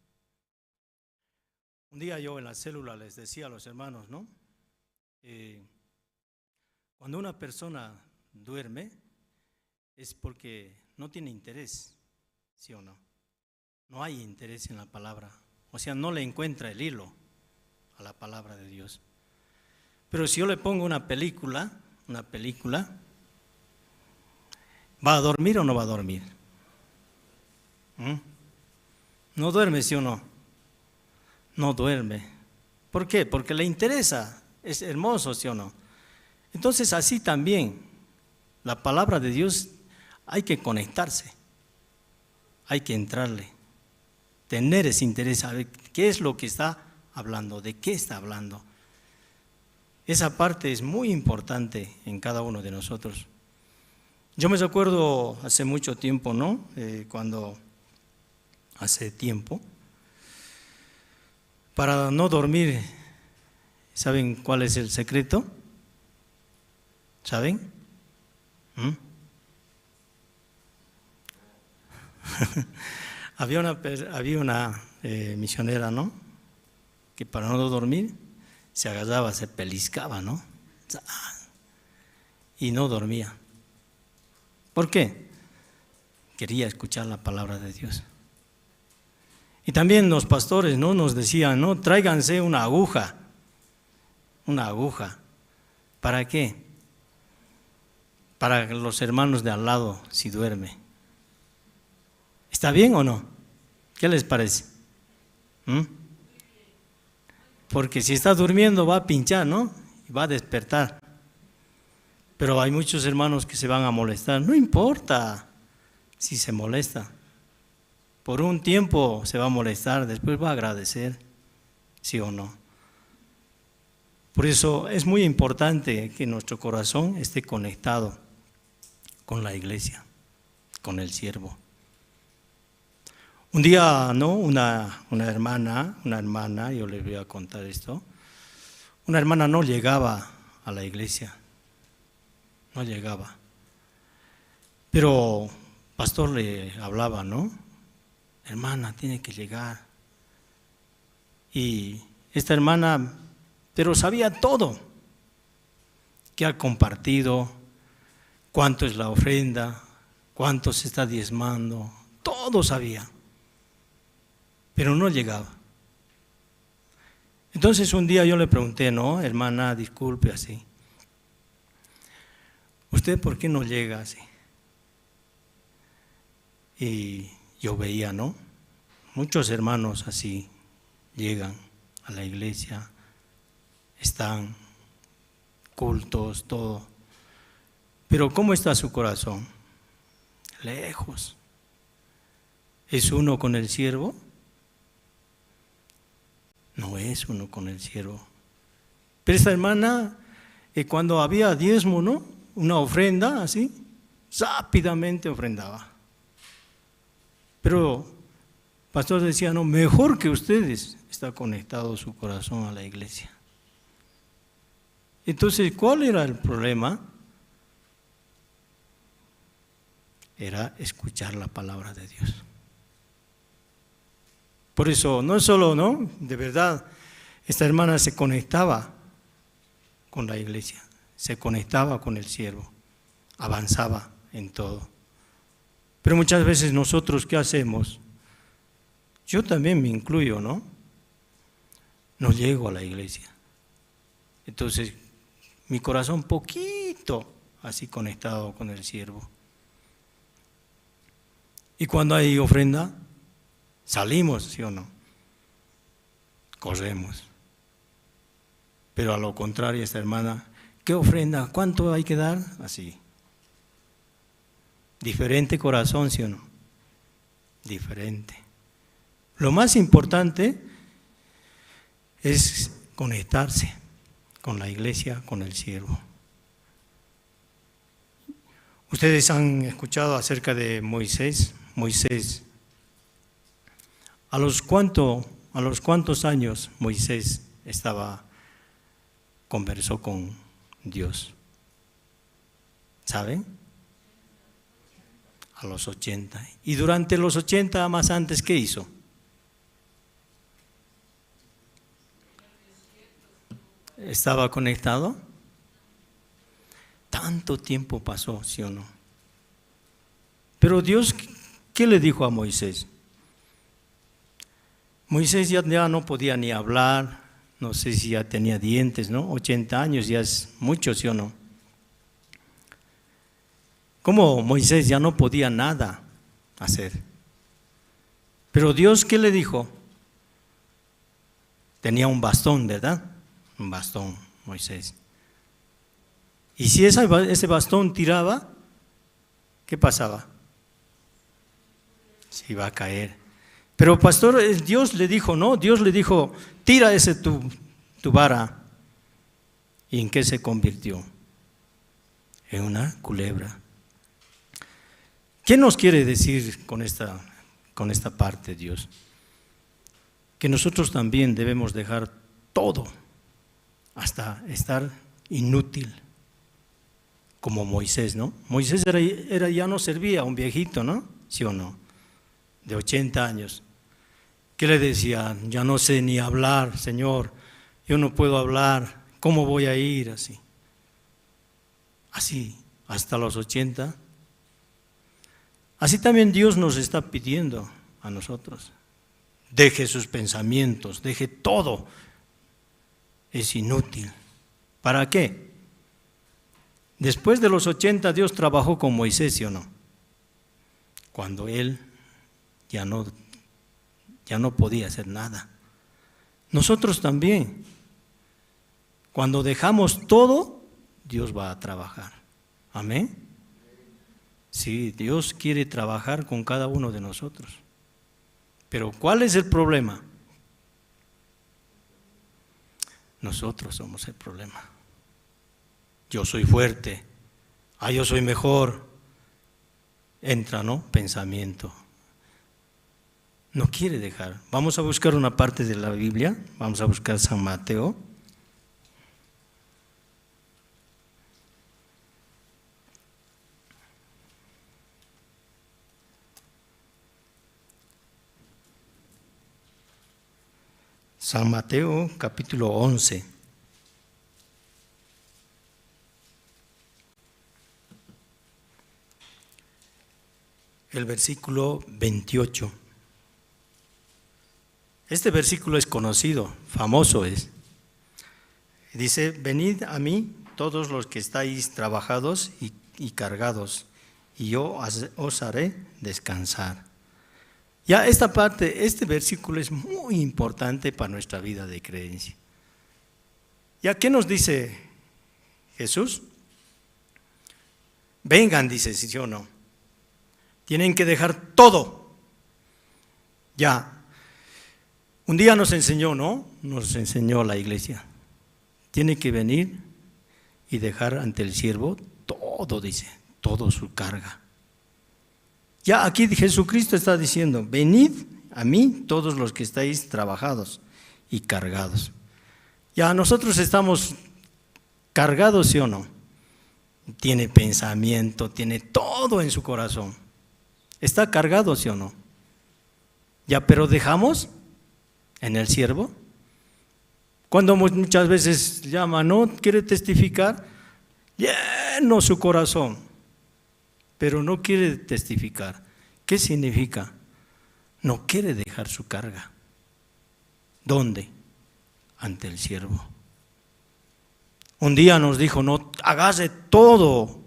Un día yo en la célula les decía a los hermanos, ¿no? Cuando una persona duerme es porque no tiene interés, ¿sí o no? No hay interés en la palabra, o sea, no le encuentra el hilo a la palabra de Dios. Pero si yo le pongo una película, ¿va a dormir o no va a dormir? ¿No duerme, sí o no? No duerme. ¿Por qué? Porque le interesa, es hermoso, ¿sí o no? Entonces así también, la palabra de Dios hay que conectarse, hay que entrarle, tener ese interés, saber qué es lo que está hablando, de qué está hablando. Esa parte es muy importante en cada uno de nosotros. Yo me acuerdo hace mucho tiempo, ¿no? Hace tiempo, para no dormir, ¿saben cuál es el secreto? ¿Saben? Había una misionera, ¿no? Que para no dormir se agarraba, se pellizcaba, ¿no? Y no dormía. ¿Por qué? Quería escuchar la palabra de Dios. Y también los pastores, ¿no? Nos decían, ¿no? Tráiganse una aguja. Una aguja. ¿Para qué? Para los hermanos de al lado, si duerme. ¿Está bien o no? ¿Qué les parece? Porque si está durmiendo va a pinchar, ¿no? Y va a despertar. Pero hay muchos hermanos que se van a molestar. No importa si se molesta. Por un tiempo se va a molestar, después va a agradecer, ¿sí o no? Por eso es muy importante que nuestro corazón esté conectado con la iglesia, con el siervo. Un día, ¿no? Una hermana, yo les voy a contar esto. Una hermana no llegaba a la iglesia, no llegaba. Pero el pastor le hablaba, ¿no? Hermana, tiene que llegar. Y esta hermana, pero sabía todo, que ha compartido, cuánto es la ofrenda, cuánto se está diezmando, todo sabía, pero no llegaba. Entonces un día yo le pregunté, no, hermana, disculpe así, ¿usted por qué no llega así? Y yo veía, ¿no? Muchos hermanos así llegan a la iglesia, están cultos, todo. Pero ¿cómo está su corazón? Lejos. ¿Es uno con el siervo? No es uno con el siervo. Pero esta hermana, cuando había diezmo, ¿no? Una ofrenda así, rápidamente ofrendaba. Pero el pastor decía, no, mejor que ustedes está conectado su corazón a la iglesia. Entonces, ¿cuál era el problema? Era escuchar la palabra de Dios. Por eso, no es solo, ¿no? De verdad, esta hermana se conectaba con la iglesia, se conectaba con el siervo, avanzaba en todo. Pero muchas veces nosotros, ¿qué hacemos? Yo también me incluyo, ¿no? No llego a la iglesia. Entonces, mi corazón poquito así conectado con el siervo. Y cuando hay ofrenda, salimos, ¿sí o no? Corremos. Pero a lo contrario, esta hermana, ¿qué ofrenda? ¿Cuánto hay que dar? Así. Diferente corazón, ¿sí o no? Diferente. Lo más importante es conectarse con la iglesia, con el siervo. Ustedes han escuchado acerca de Moisés. Moisés, ¿a los cuántos años Moisés conversó con Dios? ¿Saben? A los 80. Y durante los 80 más antes, ¿qué hizo? ¿Estaba conectado? Tanto tiempo pasó, ¿sí o no? Pero Dios, ¿qué le dijo a Moisés? Moisés ya no podía ni hablar, no sé si ya tenía dientes, ¿no? 80 años ya es mucho, ¿sí o no? ¿Cómo Moisés ya no podía nada hacer? Pero Dios, ¿qué le dijo? Tenía un bastón, ¿verdad? Un bastón, Moisés. Y si ese bastón tiraba, ¿qué pasaba? Se iba a caer. Pero pastor, Dios le dijo, no, Dios le dijo, tira tu vara. ¿Y en qué se convirtió? En una culebra. ¿Qué nos quiere decir con esta parte, Dios? Que nosotros también debemos dejar todo, hasta estar inútil, como Moisés, ¿no? Moisés ya no servía, un viejito, ¿no? ¿Sí o no? De 80 años. ¿Qué le decía? Ya no sé ni hablar, Señor, yo no puedo hablar, ¿cómo voy a ir así? Así, hasta los 80. Así también Dios nos está pidiendo a nosotros. Deje sus pensamientos, deje todo. Es inútil. ¿Para qué? Después de los 80 Dios trabajó con Moisés, ¿sí o no? Cuando él ya no podía hacer nada. Nosotros también. Cuando dejamos todo, Dios va a trabajar. Amén. Sí, Dios quiere trabajar con cada uno de nosotros. Pero ¿cuál es el problema? Nosotros somos el problema. Yo soy fuerte, yo soy mejor. Entra, ¿no? Pensamiento. No quiere dejar. Vamos a buscar una parte de la Biblia. Vamos a buscar San Mateo. San Mateo, capítulo 11. El versículo 28. Este versículo es conocido, famoso es. Dice, venid a mí todos los que estáis trabajados y cargados, y yo os haré descansar. Ya esta parte, este versículo es muy importante para nuestra vida de creencia. ¿Ya qué nos dice Jesús? Vengan, dice, ¿sí o no? Tienen que dejar todo. Ya. Un día nos enseñó, ¿no? Nos enseñó la iglesia. Tiene que venir y dejar ante el siervo todo, dice, todo su carga. Ya aquí Jesucristo está diciendo, venid a mí todos los que estáis trabajados y cargados. Ya nosotros estamos cargados, ¿sí o no? Tiene pensamiento, tiene todo en su corazón. ¿Está cargado, sí o no? Ya, pero dejamos en el siervo. Cuando muchas veces llama, no quiere testificar, lleno su corazón, pero no quiere testificar. ¿Qué significa? No quiere dejar su carga. ¿Dónde? Ante el siervo. Un día nos dijo, no, hágase todo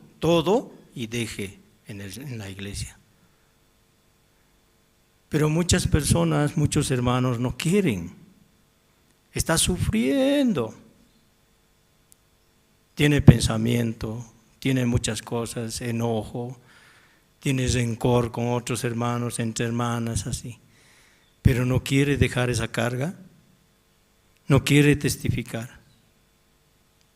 y deje en la iglesia. Pero muchas personas, muchos hermanos no quieren. Está sufriendo. Tiene pensamiento, tiene muchas cosas, enojo, tiene rencor con otros hermanos, entre hermanas, así. Pero no quiere dejar esa carga, no quiere testificar.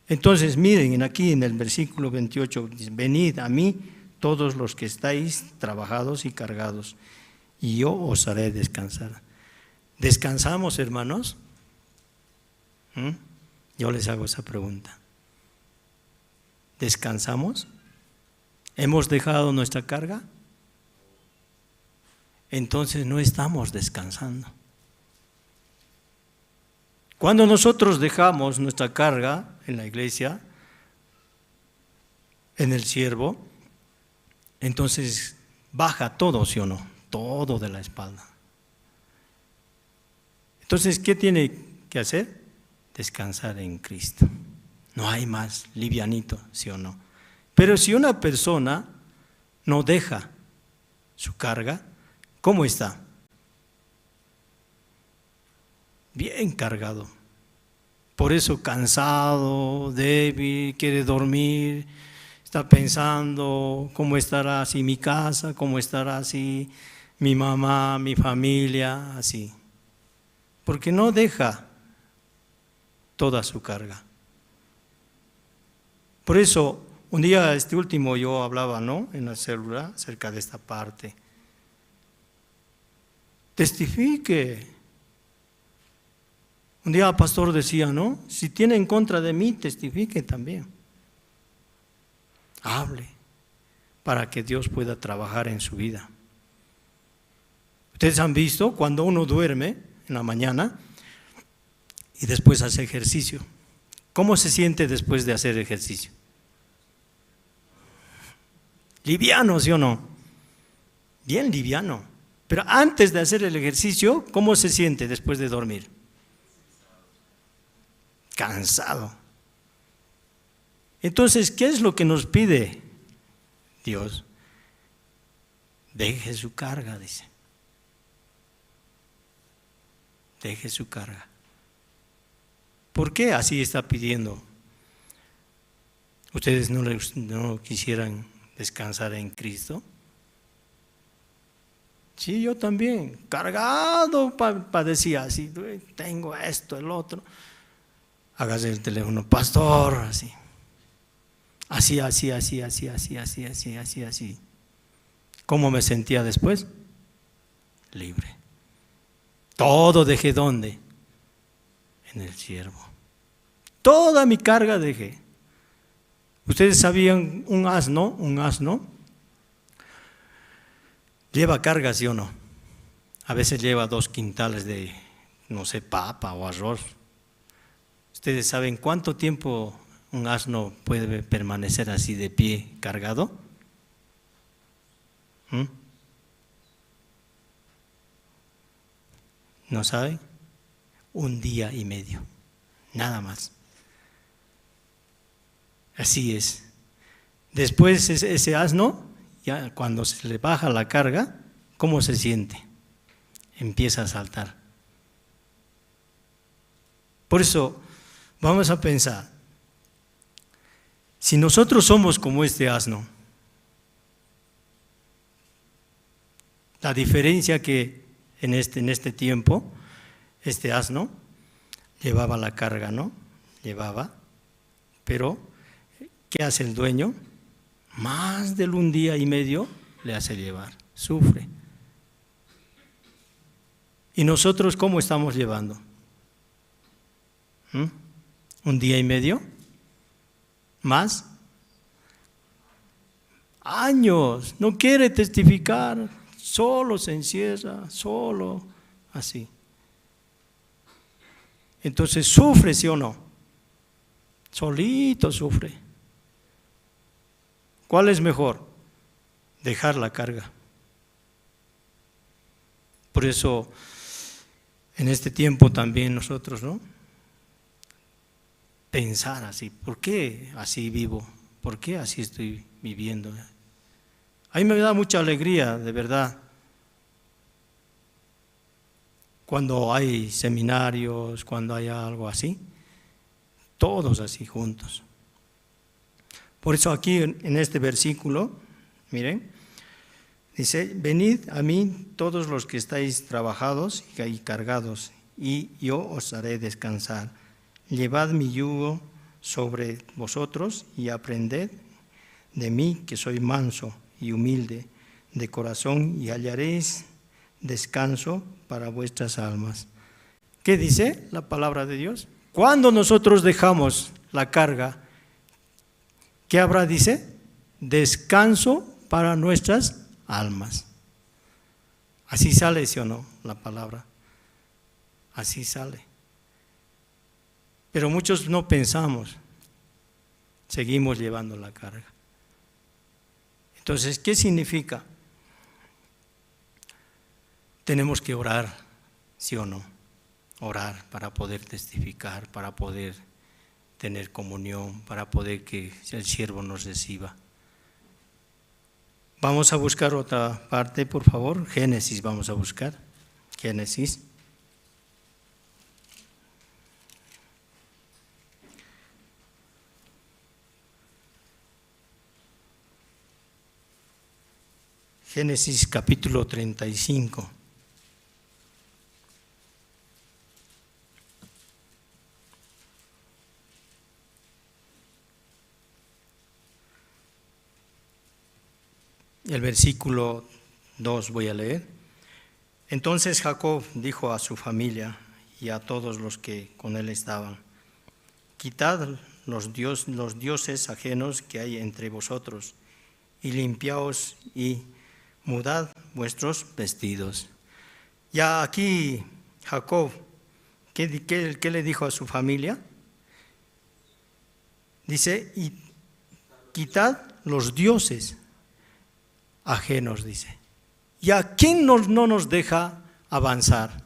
Entonces miren aquí en el versículo 28, dice, venid a mí todos los que estáis trabajados y cargados, y yo os haré descansar. ¿Descansamos, hermanos? Yo les hago esa pregunta. ¿Descansamos? ¿Hemos dejado nuestra carga? Entonces no estamos descansando. Cuando nosotros dejamos nuestra carga en la iglesia, en el siervo, entonces baja todo, ¿sí o no? Todo de la espalda. Entonces, ¿qué tiene que hacer? Descansar en Cristo. No hay más livianito, ¿sí o no? Pero si una persona no deja su carga, ¿cómo está? Bien cargado. Por eso cansado, débil, quiere dormir, está pensando cómo estará así mi casa, cómo estará así mi mamá, mi familia, así. Porque no deja toda su carga. Por eso, un día último yo hablaba, ¿no?, en la célula acerca de esta parte. Testifique. Un día el pastor decía, ¿no?, si tiene en contra de mí, testifique también. Hable para que Dios pueda trabajar en su vida. Ustedes han visto cuando uno duerme en la mañana y después hace ejercicio. ¿Cómo se siente después de hacer ejercicio? Liviano, ¿sí o no? Bien liviano. Pero antes de hacer el ejercicio, ¿cómo se siente después de dormir? Cansado. Entonces, ¿qué es lo que nos pide Dios? Deje su carga, dice. Deje su carga. ¿Por qué así está pidiendo? ¿Ustedes no quisieran descansar en Cristo? Sí, yo también, cargado, padecía así, tengo esto, el otro. Hágase el teléfono, pastor, así. Así. ¿Cómo me sentía después? Libre. Todo dejé, ¿dónde? En el siervo. Toda mi carga dejé. ¿Ustedes sabían un asno lleva carga, sí o no? A veces lleva 2 quintales de, no sé, papa o arroz. ¿Ustedes saben cuánto tiempo un asno puede permanecer así de pie cargado? ¿No saben? 1 día y medio, nada más. Así es. Después ese asno, ya cuando se le baja la carga, ¿cómo se siente? Empieza a saltar. Por eso, vamos a pensar, si nosotros somos como este asno, la diferencia que en este tiempo, este asno llevaba la carga, ¿no? Llevaba, pero ¿qué hace el dueño? Más de 1 día y medio le hace llevar, sufre. ¿Y nosotros cómo estamos llevando? 1 día y medio, más años, no quiere testificar, solo se encierra, solo así. Entonces sufre, ¿sí o no? Solito sufre. ¿Cuál es mejor? Dejar la carga. Por eso, en este tiempo también nosotros, ¿no? Pensar así, ¿por qué así vivo? ¿Por qué así estoy viviendo? A mí me da mucha alegría, de verdad, cuando hay seminarios, cuando hay algo así, todos así juntos. Por eso aquí en este versículo, miren, dice: venid a mí todos los que estáis trabajados y cargados, y yo os haré descansar. Llevad mi yugo sobre vosotros y aprended de mí, que soy manso y humilde de corazón, y hallaréis descanso para vuestras almas. ¿Qué dice la palabra de Dios? Cuando nosotros dejamos la carga, ¿qué habrá? Dice: descanso para nuestras almas. Así sale, ¿sí o no? La palabra. Así sale. Pero muchos no pensamos, seguimos llevando la carga. Entonces, ¿qué significa? Tenemos que orar, ¿sí o no? Orar para poder testificar, para poder tener comunión, para poder que el siervo nos reciba. Vamos a buscar otra parte, por favor. Génesis vamos a buscar. Génesis. Génesis capítulo 35. El versículo 2 voy a leer. Entonces Jacob dijo a su familia y a todos los que con él estaban: quitad los dioses ajenos que hay entre vosotros, y limpiaos y mudad vuestros vestidos. Ya aquí Jacob, ¿qué le dijo a su familia? Dice: y quitad los dioses ajenos, dice. ¿Y a quién no nos deja avanzar?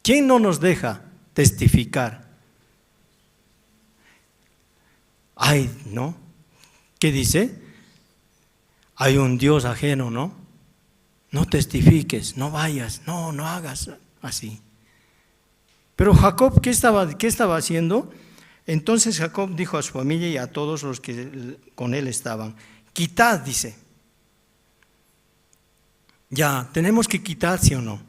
¿Quién no nos deja testificar? Ay, ¿no? ¿Qué dice? Hay un Dios ajeno, ¿no? No testifiques, no vayas, no hagas así. Pero Jacob, ¿qué estaba haciendo? Entonces Jacob dijo a su familia y a todos los que con él estaban: quitad, dice. Ya, tenemos que quitar, ¿sí o no?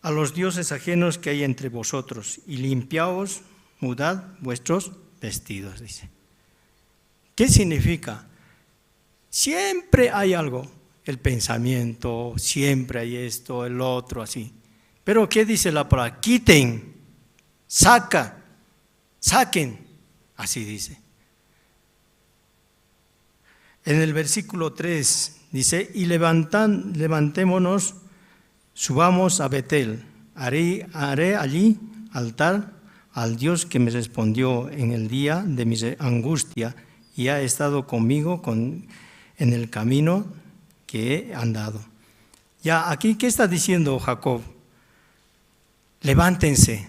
A los dioses ajenos que hay entre vosotros, y limpiaos, mudad vuestros vestidos, dice. ¿Qué significa? Siempre hay algo, el pensamiento, siempre hay esto, el otro, así. Pero ¿qué dice la palabra? Quiten, saquen, así dice. En el versículo 3 dice: y levantémonos, subamos a Betel, haré allí altar al Dios que me respondió en el día de mi angustia y ha estado conmigo en el camino que he andado. Ya, aquí, ¿qué está diciendo Jacob? Levántense,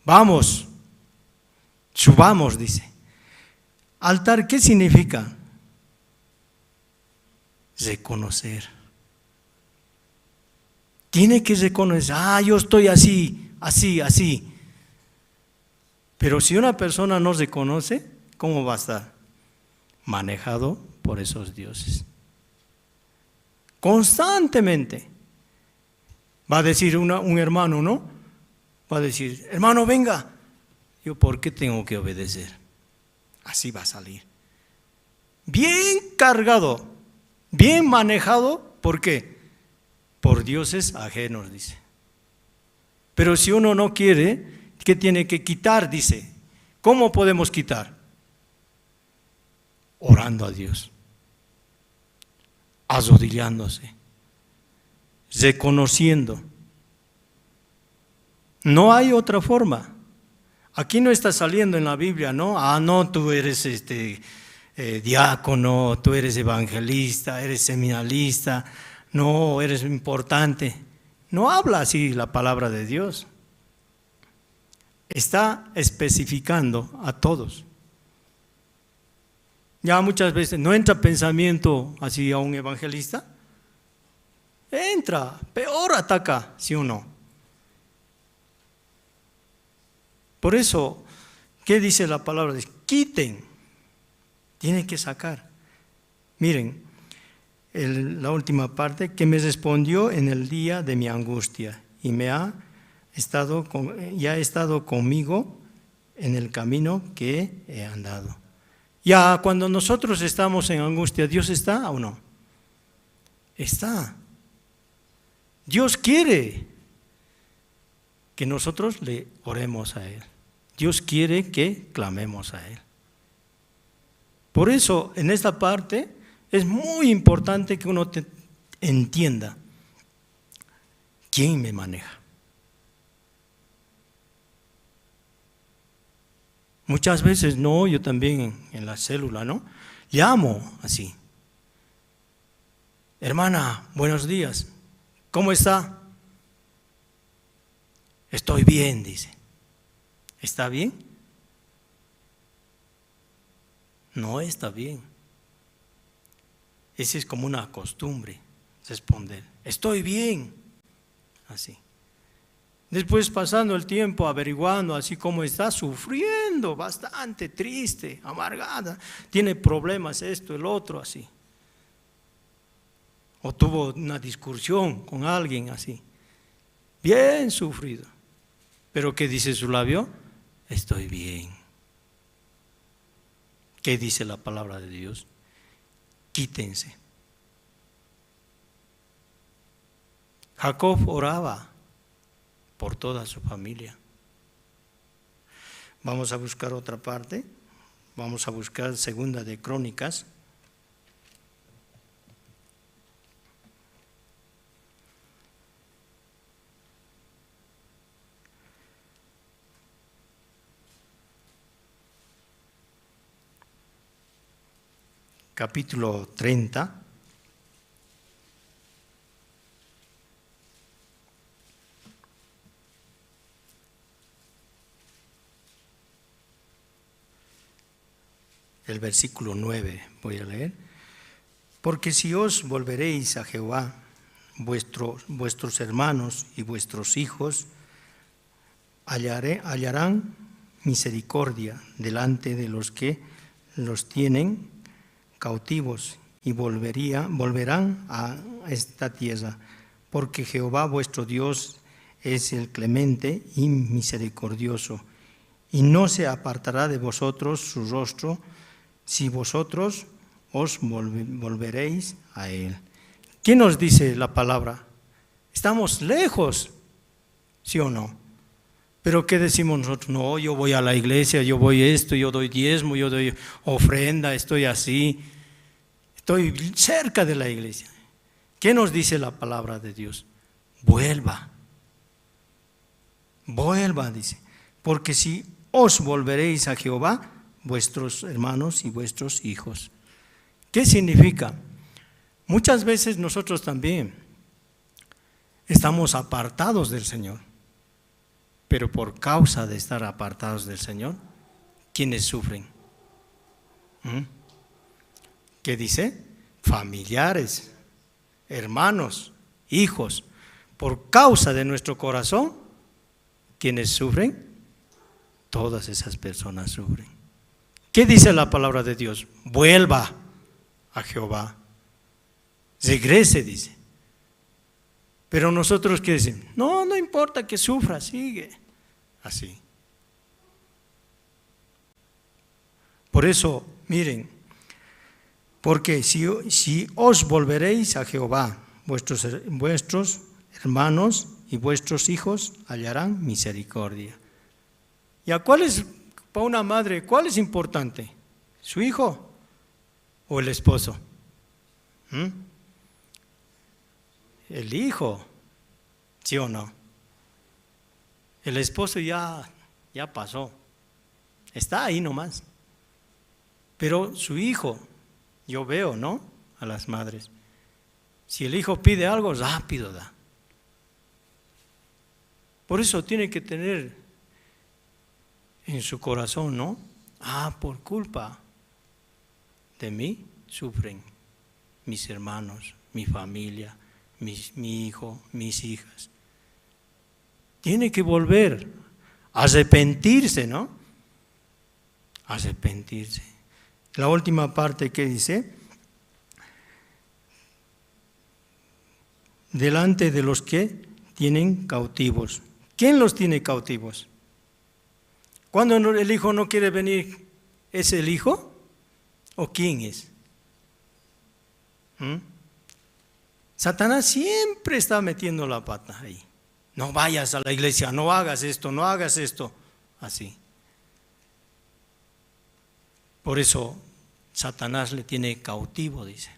vamos, subamos, dice. Altar, ¿qué significa? Reconocer. Tiene que reconocer: yo estoy así. Pero si una persona no reconoce, ¿cómo va a estar? Manejado por esos dioses. Constantemente. Va a decir un hermano, ¿no? Va a decir: hermano, venga. Yo, ¿por qué tengo que obedecer? Así va a salir. Bien cargado. Bien manejado, ¿por qué? Por dioses ajenos, dice. Pero si uno no quiere, ¿qué tiene que quitar? Dice. ¿Cómo podemos quitar? Orando a Dios, arrodillándose, reconociendo. No hay otra forma. Aquí no está saliendo en la Biblia, ¿no? No, tú eres diácono, tú eres evangelista, eres seminarista, no, eres importante. No habla así la palabra de Dios. Está especificando a todos. Ya muchas veces no entra pensamiento así a un evangelista. Entra, peor ataca, ¿sí o no? Por eso, ¿qué dice la palabra? Dice, quiten, tienen que sacar. Miren, la última parte, que me respondió en el día de mi angustia y ya ha estado conmigo en el camino que he andado. Ya cuando nosotros estamos en angustia, ¿Dios está o no? Está. Dios quiere que nosotros le oremos a Él. Dios quiere que clamemos a Él. Por eso, en esta parte, es muy importante que uno entienda quién me maneja. Muchas veces, no, yo también en la célula, ¿no? Llamo así. Hermana, buenos días. ¿Cómo está? Estoy bien, dice. ¿Está bien? No está bien. Esa es como una costumbre, responder. Estoy bien. Así. Después, pasando el tiempo, averiguando así cómo está, sufriendo, bastante triste, amargada, tiene problemas, esto, el otro, así. O tuvo una discusión con alguien así, bien sufrido. Pero ¿qué dice su labio? Estoy bien. ¿Qué dice la palabra de Dios? Quítense. Jacob oraba por toda su familia. Vamos a buscar otra parte. Vamos a buscar Segunda de Crónicas. Capítulo 30. El versículo 9 voy a leer. Porque si os volveréis a Jehová, vuestros hermanos y vuestros hijos hallarán misericordia delante de los que los tienen cautivos y volverán a esta tierra, porque Jehová vuestro Dios es el clemente y misericordioso, y no se apartará de vosotros su rostro, si vosotros os volveréis a Él. ¿Qué nos dice la palabra? Estamos lejos, ¿sí o no? Pero ¿qué decimos nosotros? No, yo voy a la iglesia, yo voy esto, yo doy diezmo, yo doy ofrenda, estoy así, estoy cerca de la iglesia. ¿Qué nos dice la palabra de Dios? Vuelva, dice, porque si os volveréis a Jehová, vuestros hermanos y vuestros hijos. ¿Qué significa? Muchas veces nosotros también estamos apartados del Señor. Pero por causa de estar apartados del Señor, ¿quiénes sufren? ¿Qué dice? Familiares, hermanos, hijos. Por causa de nuestro corazón, ¿quiénes sufren? Todas esas personas sufren. ¿Qué dice la palabra de Dios? Vuelva a Jehová. Regrese, dice. Pero nosotros, ¿qué decimos? No importa que sufra, sigue. Así. Por eso, miren, porque si os volveréis a Jehová, vuestros hermanos y vuestros hijos hallarán misericordia. ¿Y a cuál es, para una madre, cuál es importante? ¿Su hijo o el esposo? El hijo. ¿Sí o no? El esposo ya pasó, está ahí nomás. Pero su hijo, yo veo, ¿no? A las madres. Si el hijo pide algo, rápido da. Por eso tiene que tener en su corazón, ¿no? Por culpa de mí sufren mis hermanos, mi familia, mi hijo, mis hijas. Tiene que volver, arrepentirse, ¿no? Arrepentirse. La última parte que dice, delante de los que tienen cautivos. ¿Quién los tiene cautivos? Cuando el hijo no quiere venir, ¿es el hijo? ¿O quién es? Satanás siempre está metiendo la pata ahí. No vayas a la iglesia, no hagas esto, no hagas esto. Así. Por eso Satanás le tiene cautivo, dice.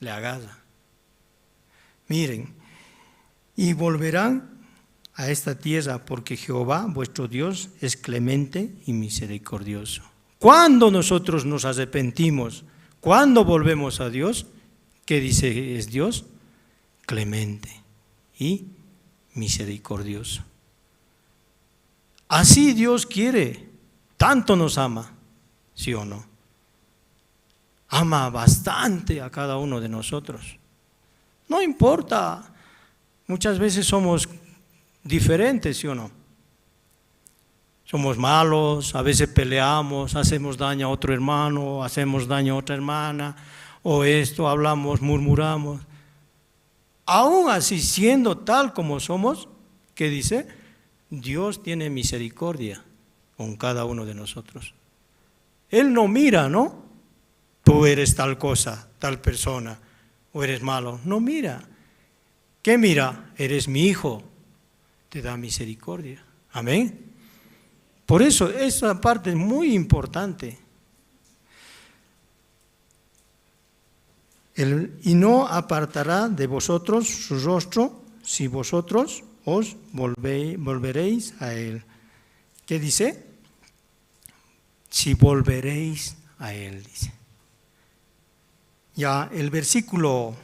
Le agarra. Miren, y volverán a esta tierra porque Jehová, vuestro Dios, es clemente y misericordioso. Cuando nosotros nos arrepentimos, cuando volvemos a Dios, ¿qué dice es Dios? Clemente y misericordioso. Así Dios quiere, tanto nos ama, ¿sí o no? Ama bastante a cada uno de nosotros. No importa, muchas veces somos diferentes, ¿sí o no? Somos malos, a veces peleamos, hacemos daño a otro hermano, hacemos daño a otra hermana, o esto, hablamos, murmuramos. Aún así, siendo tal como somos, ¿qué dice? Dios tiene misericordia con cada uno de nosotros. Él no mira, ¿no? Tú eres tal cosa, tal persona, o eres malo. No mira. ¿Qué mira? Eres mi hijo. Te da misericordia. Amén. Por eso, esa parte es muy importante. Y no apartará de vosotros su rostro si vosotros os volveréis a Él. ¿Qué dice? Si volveréis a Él, dice. Ya el versículo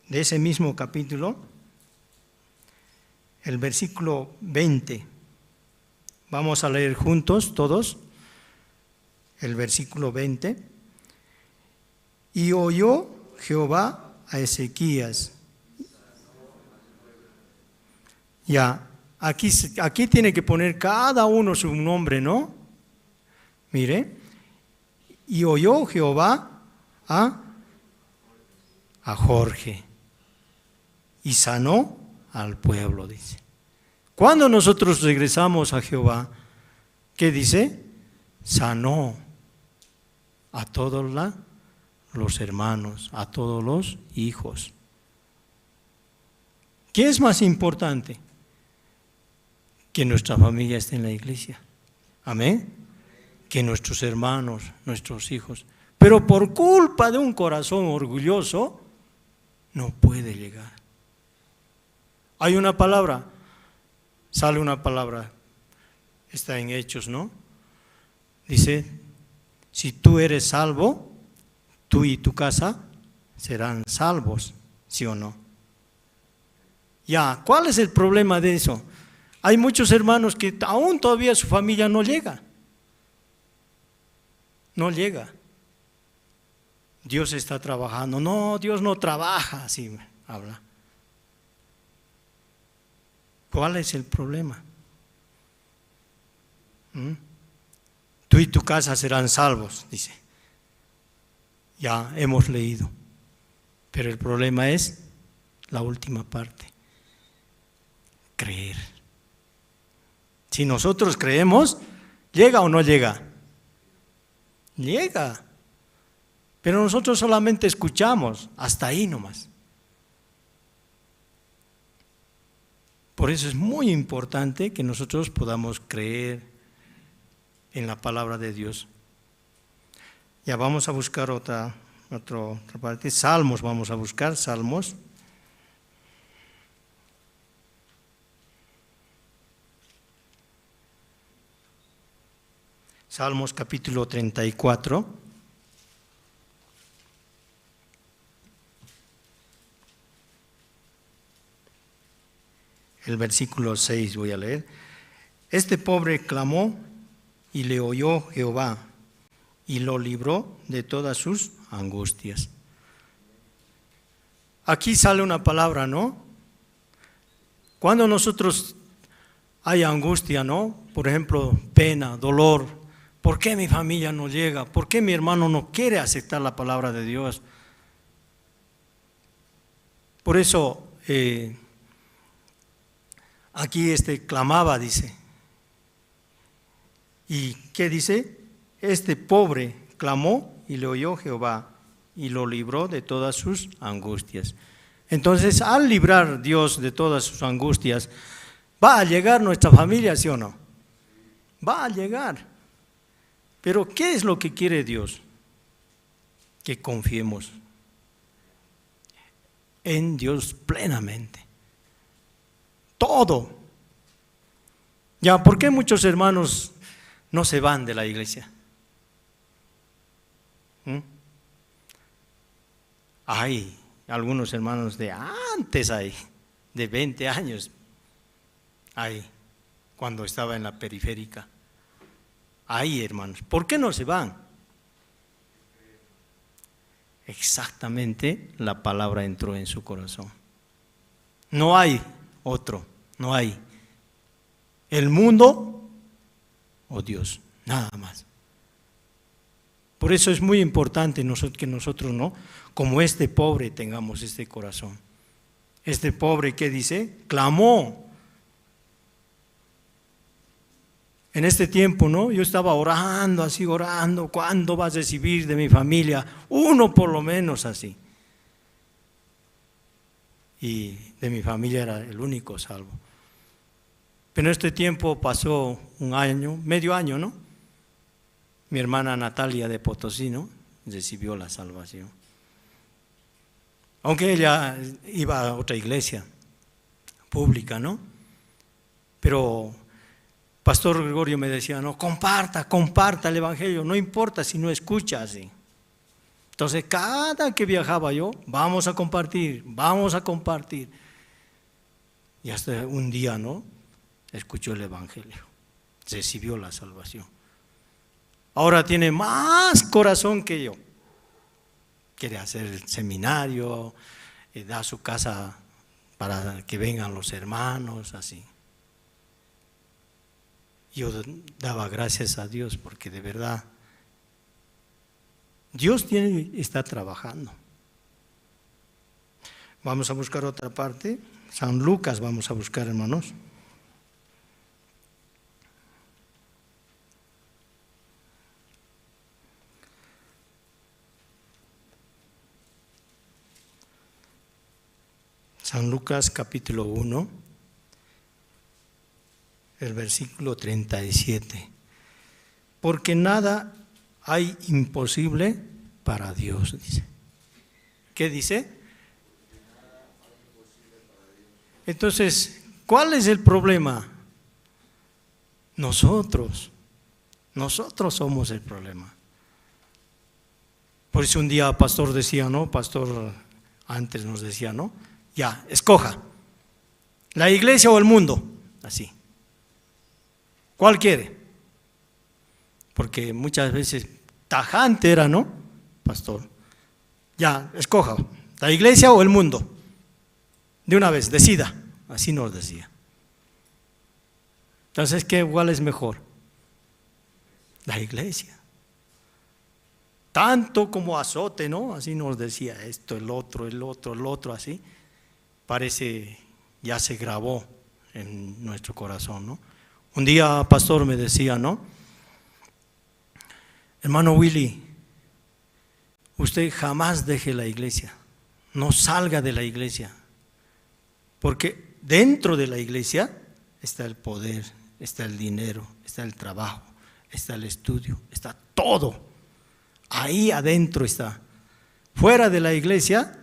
de ese mismo capítulo, el versículo 20, vamos a leer juntos todos, el versículo 20. Y oyó Jehová a Ezequías. Ya, aquí tiene que poner cada uno su nombre, ¿no? Mire, y oyó Jehová a Jorge y sanó al pueblo, dice. Cuando nosotros regresamos a Jehová, ¿qué dice? Sanó a todos los hermanos, a todos los hijos. ¿Qué es más importante? Que nuestra familia esté en la iglesia. Amén. Que nuestros hermanos, nuestros hijos. Pero por culpa de un corazón orgulloso, no puede llegar. Hay una palabra, sale una palabra, está en Hechos, ¿no? Dice, si tú eres salvo, tú y tu casa serán salvos, ¿sí o no? Ya, ¿cuál es el problema de eso? Hay muchos hermanos que aún todavía su familia no llega. No llega. Dios está trabajando. No, Dios no trabaja, así habla. ¿Cuál es el problema? Tú y tu casa serán salvos, dice. Ya hemos leído. Pero el problema es la última parte. Creer. Si nosotros creemos, ¿llega o no llega? Llega. Pero nosotros solamente escuchamos, hasta ahí nomás. Por eso es muy importante que nosotros podamos creer en la palabra de Dios. Ya vamos a buscar otra parte. Salmos, vamos a buscar Salmos. Salmos capítulo 34. El versículo 6 voy a leer. Este pobre clamó y le oyó Jehová y lo libró de todas sus angustias. Aquí sale una palabra, ¿no? Cuando nosotros hay angustia, ¿no? Por ejemplo, pena, dolor. ¿Por qué mi familia no llega? ¿Por qué mi hermano no quiere aceptar la palabra de Dios? Por eso, aquí clamaba, dice. ¿Y qué dice? Este pobre clamó y le oyó Jehová y lo libró de todas sus angustias. Entonces, al librar Dios de todas sus angustias, ¿va a llegar nuestra familia, sí o no? Va a llegar. Pero ¿qué es lo que quiere Dios? Que confiemos en Dios plenamente. Todo. Ya, ¿por qué muchos hermanos no se van de la iglesia? Hay algunos hermanos de antes, de 20 años, cuando estaba en la periférica. Hay hermanos. ¿Por qué no se van? Exactamente, la palabra entró en su corazón. No hay otro, no hay. El mundo o Dios, nada más. Por eso es muy importante que nosotros, ¿no? Como este pobre tengamos este corazón. Este pobre, ¿qué dice? Clamó. En este tiempo, ¿no? Yo estaba orando, así orando, ¿cuándo vas a recibir de mi familia? Uno por lo menos así. Y de mi familia era el único salvo. Pero en este tiempo pasó un año, medio año, ¿no? Mi hermana Natalia de Potosí, ¿no? Recibió la salvación. Aunque ella iba a otra iglesia pública, ¿no? Pero Pastor Gregorio me decía, no, comparta el evangelio, no importa si no escucha así. Entonces, cada que viajaba yo, vamos a compartir. Y hasta un día, ¿no? Escuchó el evangelio, recibió la salvación. Ahora tiene más corazón que yo. Quiere hacer el seminario, da su casa para que vengan los hermanos, así. Yo daba gracias a Dios porque de verdad Dios está trabajando. Vamos a buscar otra parte. San Lucas vamos a buscar, hermanos. San Lucas capítulo 1, el versículo 37. Porque nada hay imposible para Dios, dice. ¿Qué dice? Entonces, ¿cuál es el problema? Nosotros somos el problema. Por eso un día pastor decía, ¿no? Pastor antes nos decía, ¿no? Ya, escoja, la iglesia o el mundo, así. ¿Cuál quiere? Porque muchas veces tajante era, ¿no? Pastor, ya, escoja, la iglesia o el mundo. De una vez, decida, así nos decía. Entonces, ¿cuál es mejor? La iglesia. Tanto como azote, ¿no? Así nos decía, esto, el otro, así. Parece, ya se grabó en nuestro corazón, ¿no? Un día pastor me decía, ¿no? Hermano Willy, usted jamás deje la iglesia, no salga de la iglesia, porque dentro de la iglesia está el poder, está el dinero, está el trabajo, está el estudio, está todo. Ahí adentro está. Fuera de la iglesia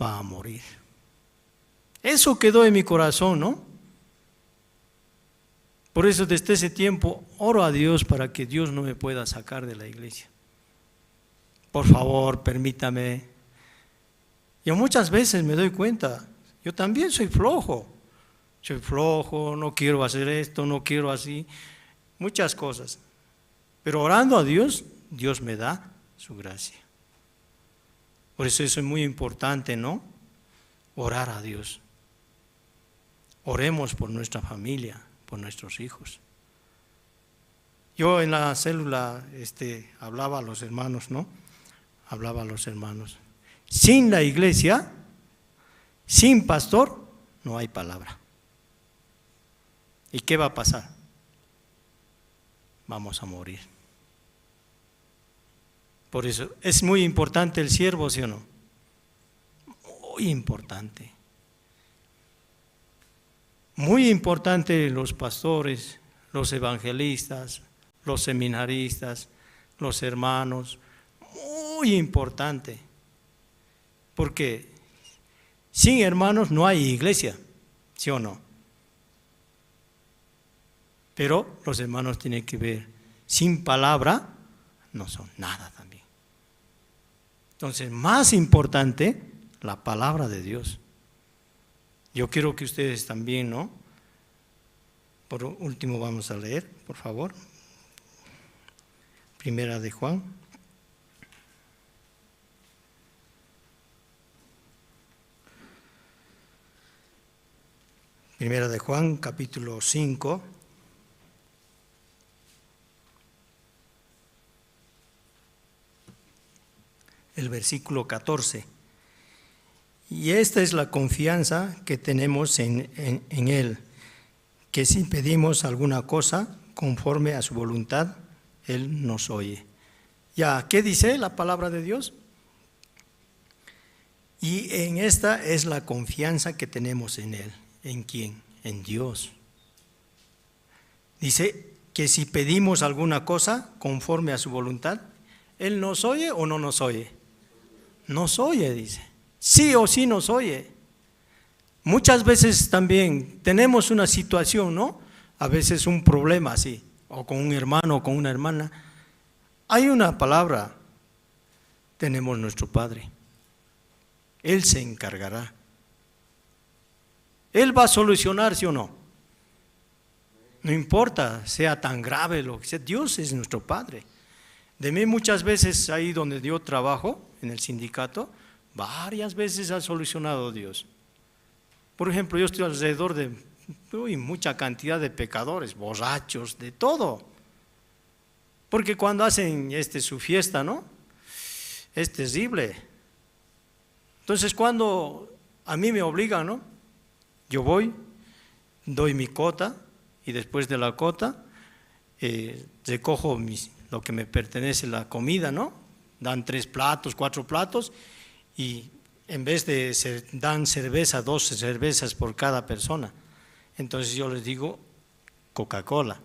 va a morir. Eso quedó en mi corazón, ¿no? Por eso desde ese tiempo oro a Dios para que Dios no me pueda sacar de la iglesia. Por favor, permítame. Yo muchas veces me doy cuenta, yo también soy flojo, no quiero hacer esto, no quiero así, muchas cosas. Pero orando a Dios, Dios me da su gracia. Por eso es muy importante, ¿no? Orar a Dios. Oremos por nuestra familia, por nuestros hijos. Yo en la célula hablaba a los hermanos, ¿no? Hablaba a los hermanos. Sin la iglesia, sin pastor, no hay palabra. ¿Y qué va a pasar? Vamos a morir. Por eso es muy importante el siervo, ¿sí o no? Muy importante. Muy importante los pastores, los evangelistas, los seminaristas, los hermanos. Muy importante. Porque sin hermanos no hay iglesia, ¿sí o no? Pero los hermanos tienen que ver, sin palabra no son nada también. Entonces, más importante, la palabra de Dios. Yo quiero que ustedes también, ¿no? Por último vamos a leer, por favor. Primera de Juan. Primera de Juan, capítulo 5. El versículo 14. Y esta es la confianza que tenemos en Él, que si pedimos alguna cosa conforme a su voluntad, Él nos oye. Ya, ¿qué dice la palabra de Dios? Y en esta es la confianza que tenemos en Él. ¿En quién? En Dios. Dice que si pedimos alguna cosa conforme a su voluntad, ¿Él nos oye o no nos oye? Nos oye, dice. Sí o sí nos oye. Muchas veces también tenemos una situación, ¿no? A veces un problema así, o con un hermano o con una hermana. Hay una palabra, tenemos nuestro Padre. Él se encargará. Él va a solucionar, ¿sí o no? No importa, sea tan grave lo que sea, Dios es nuestro Padre. De mí muchas veces ahí donde yo trabajo, en el sindicato, varias veces ha solucionado Dios. Por ejemplo, yo estoy alrededor de mucha cantidad de pecadores, borrachos, de todo. Porque cuando hacen su fiesta, ¿no? Es terrible. Entonces cuando a mí me obligan, ¿no? Yo voy, doy mi cota y después de la cota recojo lo que me pertenece, la comida, ¿no? Dan 3 platos, 4 platos y en vez de dan cerveza, 12 cervezas por cada persona. Entonces yo les digo Coca-Cola.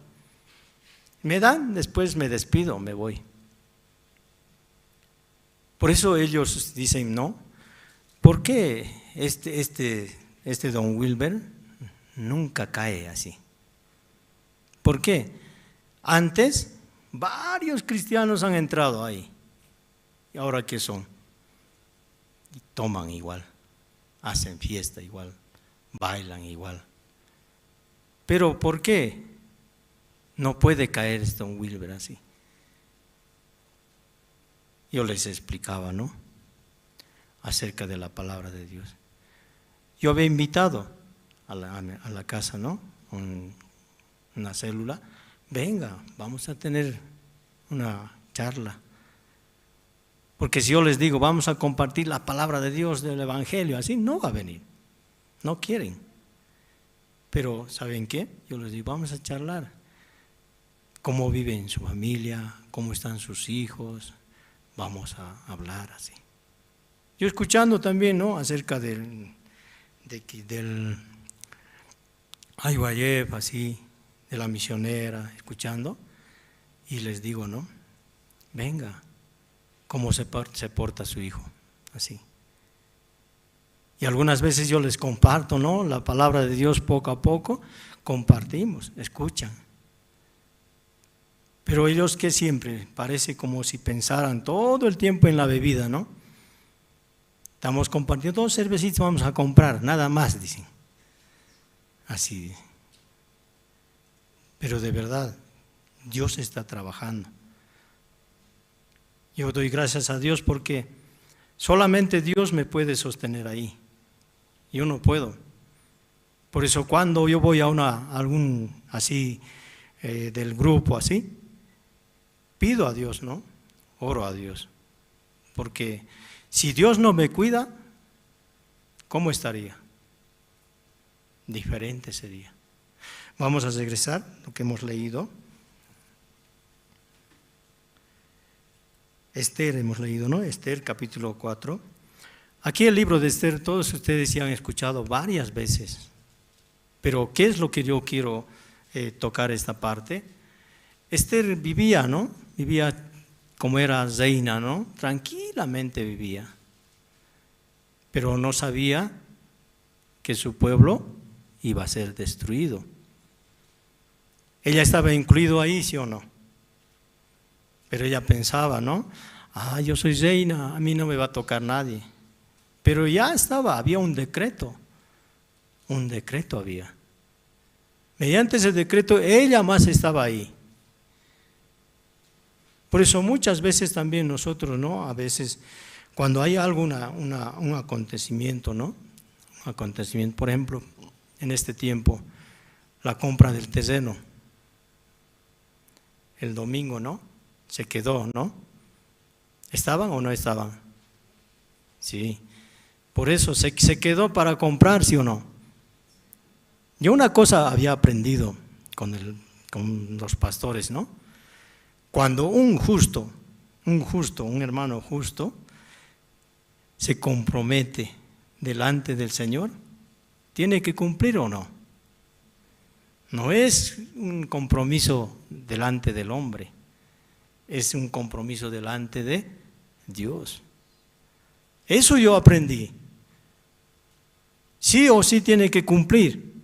Me dan, después me despido, me voy. Por eso ellos dicen, no, ¿por qué este don Wilber nunca cae así? ¿Por qué? Antes varios cristianos han entrado ahí. ¿Y ahora qué son? Y toman igual, hacen fiesta igual, bailan igual. Pero ¿por qué no puede caer don Wilber así? Yo les explicaba, ¿no? Acerca de la palabra de Dios. Yo había invitado a la casa, ¿no? Una célula. Venga, vamos a tener una charla. Porque si yo les digo, vamos a compartir la palabra de Dios, del Evangelio, así no va a venir. No quieren. Pero ¿saben qué? Yo les digo, vamos a charlar. ¿Cómo viven su familia? ¿Cómo están sus hijos? Vamos a hablar así. Yo escuchando también, ¿no? Acerca del Aywayev, así, de la misionera, escuchando, y les digo, ¿no? Venga, cómo se porta su hijo, así. Y algunas veces yo les comparto, ¿no? La palabra de Dios poco a poco, compartimos, escuchan. Pero ellos que siempre parece como si pensaran todo el tiempo en la bebida, ¿no? Estamos compartiendo 2 cervecitas, vamos a comprar, nada más, dicen. Así. Pero de verdad, Dios está trabajando. Yo doy gracias a Dios porque solamente Dios me puede sostener ahí. Yo no puedo. Por eso cuando yo voy a algún así del grupo así, pido a Dios, ¿no? Oro a Dios. Porque si Dios no me cuida, ¿cómo estaría? Diferente sería. Vamos a regresar lo que hemos leído. Esther hemos leído, ¿no? Esther capítulo 4. Aquí el libro de Esther, todos ustedes ya han escuchado varias veces. Pero ¿qué es lo que yo quiero tocar esta parte? Esther vivía, ¿no? Vivía como era reina, ¿no? Tranquilamente vivía. Pero no sabía que su pueblo iba a ser destruido. Ella estaba incluido ahí, ¿sí o no? Pero ella pensaba, ¿no? Yo soy reina, a mí no me va a tocar nadie. Pero ya había un decreto había. Mediante ese decreto, ella más estaba ahí. Por eso muchas veces también nosotros, ¿no? A veces, cuando hay un acontecimiento, ¿no? Un acontecimiento, por ejemplo, en este tiempo, la compra del terreno. El domingo, ¿no? Se quedó, ¿no? ¿Estaban o no estaban? Sí. Por eso se quedó para comprar, ¿sí o no? Yo una cosa había aprendido con los pastores, ¿no? Cuando un hermano justo, se compromete delante del Señor, ¿tiene que cumplir o no? No es un compromiso delante del hombre, es un compromiso delante de Dios. Eso yo aprendí. Sí o sí tiene que cumplir.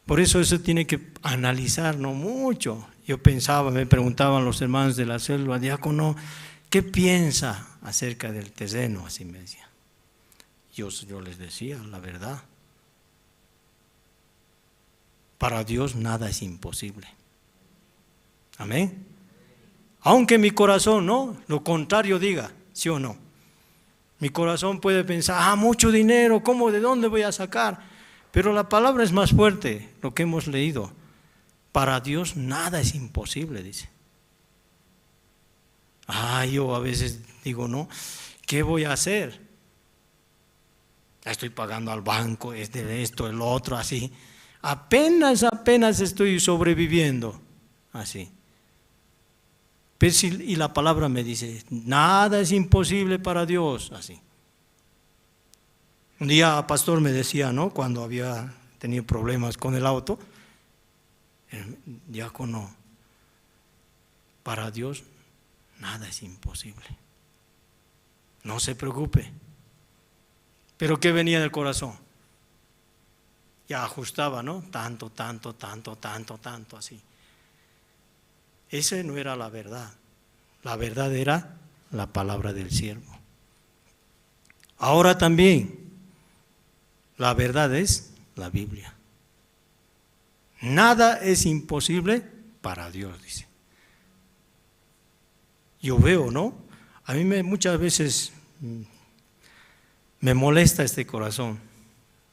Por eso tiene que analizarlo mucho. Yo pensaba, me preguntaban los hermanos de la célula, diácono, ¿qué piensa acerca del terreno? Así me decían. Yo les decía la verdad. Para Dios nada es imposible. Amén. Aunque mi corazón, ¿no? Lo contrario diga, ¿sí o no? Mi corazón puede pensar, mucho dinero, ¿cómo, de dónde voy a sacar? Pero la palabra es más fuerte, lo que hemos leído. Para Dios nada es imposible, dice. Yo a veces digo, ¿no? ¿Qué voy a hacer? Estoy pagando al banco, esto, el otro, así. Apenas estoy sobreviviendo, así. Y la palabra me dice, nada es imposible para Dios, así. Un día el pastor me decía, ¿no? Cuando había tenido problemas con el auto, el diácono, para Dios nada es imposible. No se preocupe. Pero ¿qué venía del corazón? Ya ajustaba, ¿no? Tanto, así. Esa no era la verdad. La verdad era la palabra del siervo. Ahora también, la verdad es la Biblia. Nada es imposible para Dios, dice. Yo veo, ¿no? A mí muchas veces me molesta este corazón.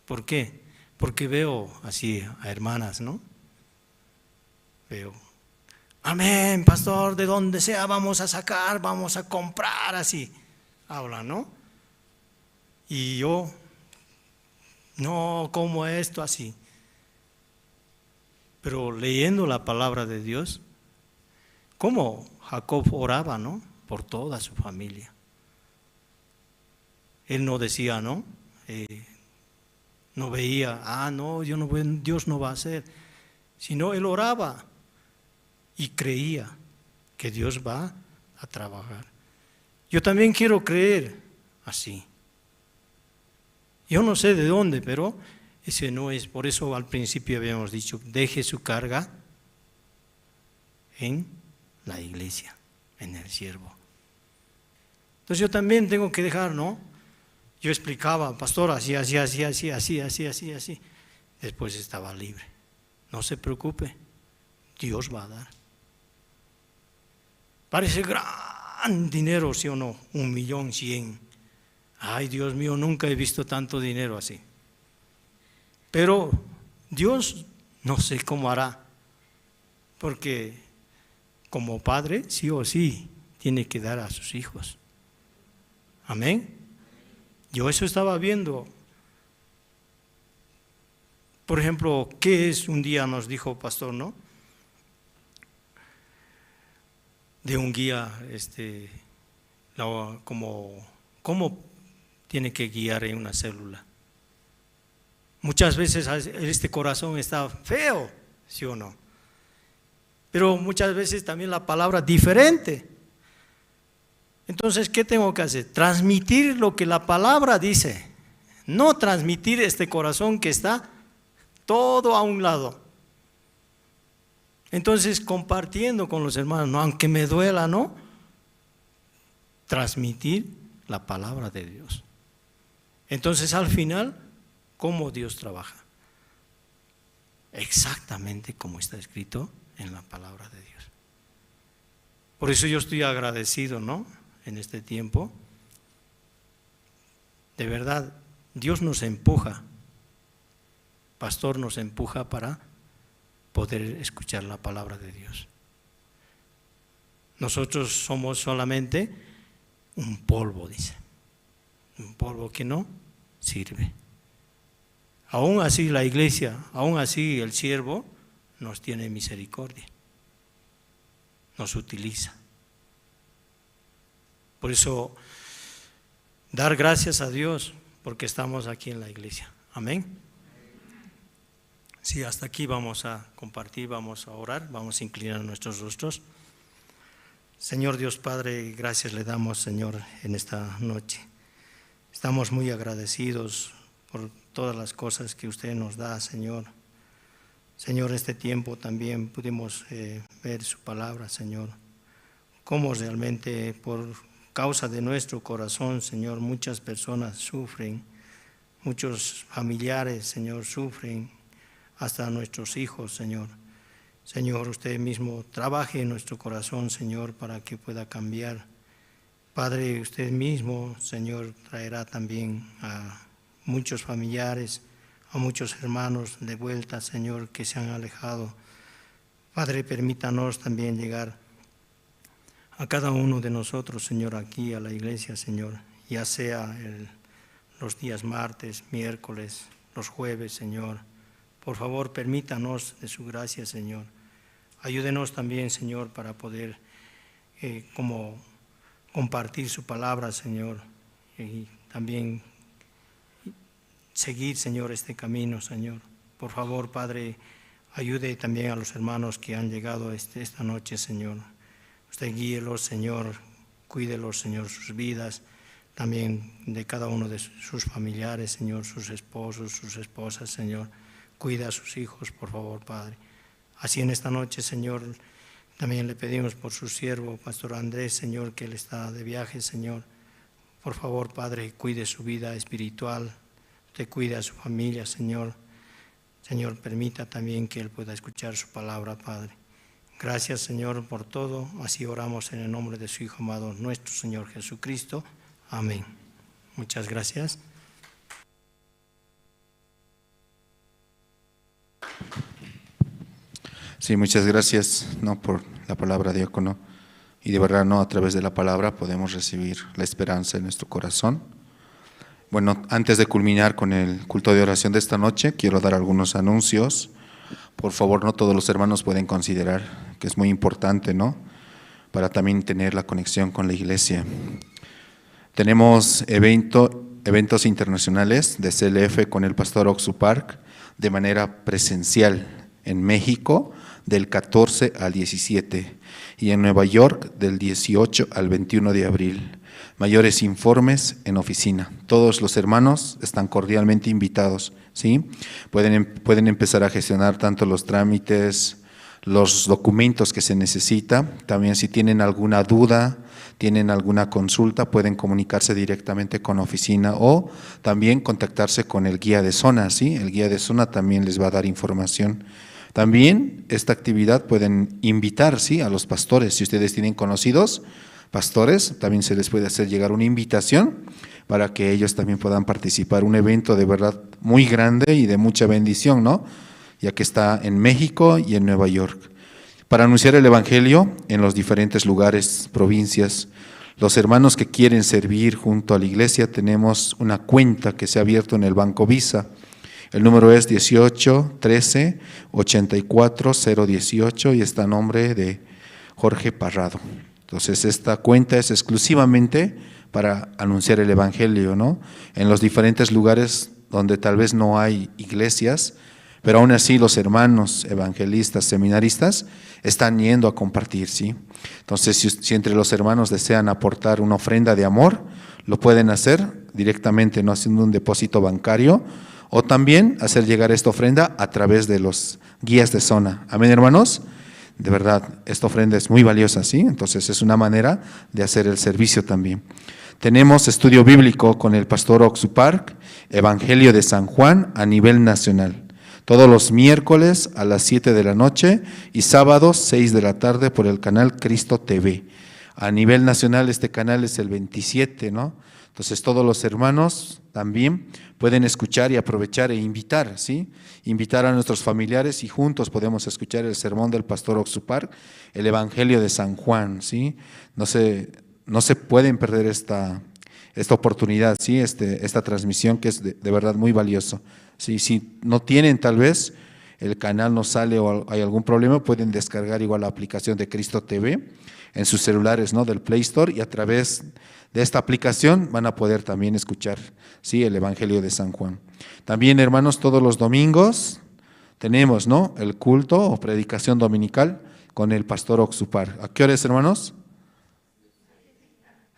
¿Por qué? Porque veo así a hermanas, ¿no? Veo, amén, pastor, de donde sea vamos a sacar, vamos a comprar, así. Hablan, ¿no? Y yo, no, como esto, así. Pero leyendo la palabra de Dios, como Jacob oraba, ¿no? Por toda su familia. Él no decía, ¿no? No veía, no, Dios no va a hacer. Sino él oraba y creía que Dios va a trabajar. Yo también quiero creer así. Yo no sé de dónde, pero Ese no es, por eso al principio habíamos dicho, deje su carga en la iglesia, en el siervo. Entonces yo también tengo que dejar, ¿no? Yo explicaba, pastor, así. Después estaba libre. No se preocupe, Dios va a dar. Parece gran dinero, ¿sí o no? 1.100.000. Ay, Dios mío, nunca he visto tanto dinero así. Pero Dios no sé cómo hará, porque como padre, sí o sí, tiene que dar a sus hijos. Amén. Yo eso estaba viendo. Por ejemplo, ¿qué es? Un día nos dijo pastor, ¿no? De un guía, cómo tiene que guiar en una célula. Muchas veces este corazón está feo, ¿sí o no? Pero muchas veces también la palabra diferente. Entonces, ¿qué tengo que hacer? Transmitir lo que la palabra dice, no transmitir este corazón que está todo a un lado. Entonces, compartiendo con los hermanos, ¿no? Aunque me duela, ¿no? Transmitir la palabra de Dios. Entonces, al final, ¿cómo Dios trabaja? Exactamente como está escrito en la palabra de Dios. Por eso yo estoy agradecido, ¿no? En este tiempo. De verdad, Dios nos empuja. Pastor nos empuja para poder escuchar la palabra de Dios. Nosotros somos solamente un polvo, dice. Un polvo que no sirve. Aún así la iglesia, aún así el siervo nos tiene misericordia, nos utiliza. Por eso, dar gracias a Dios porque estamos aquí en la iglesia. Amén. Sí, hasta aquí vamos a compartir, vamos a orar, vamos a inclinar nuestros rostros. Señor Dios Padre, gracias le damos, Señor, en esta noche. Estamos muy agradecidos por todas las cosas que usted nos da, Señor. Señor, este tiempo también pudimos ver su palabra, Señor. Cómo realmente por causa de nuestro corazón, Señor, muchas personas sufren, muchos familiares, Señor, sufren, hasta nuestros hijos, Señor. Señor, usted mismo trabaje en nuestro corazón, Señor, para que pueda cambiar. Padre, usted mismo, Señor, traerá también a muchos familiares, a muchos hermanos de vuelta, Señor, que se han alejado. Padre, permítanos también llegar a cada uno de nosotros, Señor, aquí a la iglesia, Señor, ya sea los días martes, miércoles, los jueves, Señor. Por favor, permítanos de su gracia, Señor. Ayúdenos también, Señor, para poder como compartir su palabra, Señor, y también seguir, Señor, este camino, Señor. Por favor, Padre, ayude también a los hermanos que han llegado esta noche, Señor. Usted guíelos, Señor, cuídelos, Señor, sus vidas, también de cada uno de sus familiares, Señor, sus esposos, sus esposas, Señor. Cuida a sus hijos, por favor, Padre. Así en esta noche, Señor, también le pedimos por su siervo, Pastor Andrés, Señor, que él está de viaje, Señor. Por favor, Padre, cuide su vida espiritual, usted cuide a su familia, Señor. Señor, permita también que él pueda escuchar su palabra, Padre. Gracias, Señor, por todo. Así oramos en el nombre de su Hijo amado, nuestro Señor Jesucristo. Amén. Muchas gracias. Sí, muchas gracias, ¿no?, por la palabra, diácono. Y de verdad, ¿no?, a través de la palabra podemos recibir la esperanza en nuestro corazón. Bueno, antes de culminar con el culto de oración de esta noche, quiero dar algunos anuncios. Por favor, no todos los hermanos pueden considerar que es muy importante, ¿no?, para también tener la conexión con la iglesia. Tenemos eventos internacionales de CLF con el pastor Oxu Park de manera presencial en México, del 14 al 17 y en Nueva York del 18 al 21 de abril. Mayores informes en oficina. Todos los hermanos están cordialmente invitados, ¿sí? Pueden empezar a gestionar tanto los trámites, los documentos que se necesita. También si tienen alguna duda, tienen alguna consulta, pueden comunicarse directamente con oficina o también contactarse con el guía de zona, ¿sí? El guía de zona también les va a dar información. También esta actividad pueden invitar, ¿sí?, a los pastores. Si ustedes tienen conocidos pastores, también se les puede hacer llegar una invitación para que ellos también puedan participar. Un evento de verdad muy grande y de mucha bendición, ¿no?, ya que está en México y en Nueva York. Para anunciar el Evangelio en los diferentes lugares, provincias, los hermanos que quieren servir junto a la iglesia, tenemos una cuenta que se ha abierto en el Banco Visa. El número es 18 13 84 018 y está a nombre de Jorge Parrado. Entonces esta cuenta es exclusivamente para anunciar el Evangelio, ¿no?, en los diferentes lugares donde tal vez no hay iglesias, pero aún así los hermanos evangelistas, seminaristas, están yendo a compartir, ¿sí? Entonces, si entre los hermanos desean aportar una ofrenda de amor, lo pueden hacer directamente, no haciendo un depósito bancario, o también hacer llegar esta ofrenda a través de los guías de zona. Amén, hermanos. De verdad, esta ofrenda es muy valiosa, ¿sí? Entonces, es una manera de hacer el servicio también. Tenemos estudio bíblico con el pastor Oxupark, Evangelio de San Juan a nivel nacional. Todos los miércoles a las 7 de la noche y sábados 6 de la tarde por el canal Cristo TV. A nivel nacional este canal es el 27, ¿no? Entonces todos los hermanos también pueden escuchar y aprovechar e invitar, ¿sí? Invitar a nuestros familiares y juntos podemos escuchar el sermón del pastor Oxupark, el Evangelio de San Juan, ¿sí? No se pueden perder esta oportunidad, ¿sí? Esta transmisión que es de verdad muy valioso. Sí, si no tienen tal vez, el canal no sale o hay algún problema, pueden descargar igual la aplicación de Cristo TV en sus celulares, ¿no?, del Play Store, y a través de esta aplicación van a poder también escuchar, ¿sí?, el Evangelio de San Juan. También, hermanos, todos los domingos tenemos, ¿no?, el culto o predicación dominical con el pastor Oxupar. ¿A qué horas, hermanos?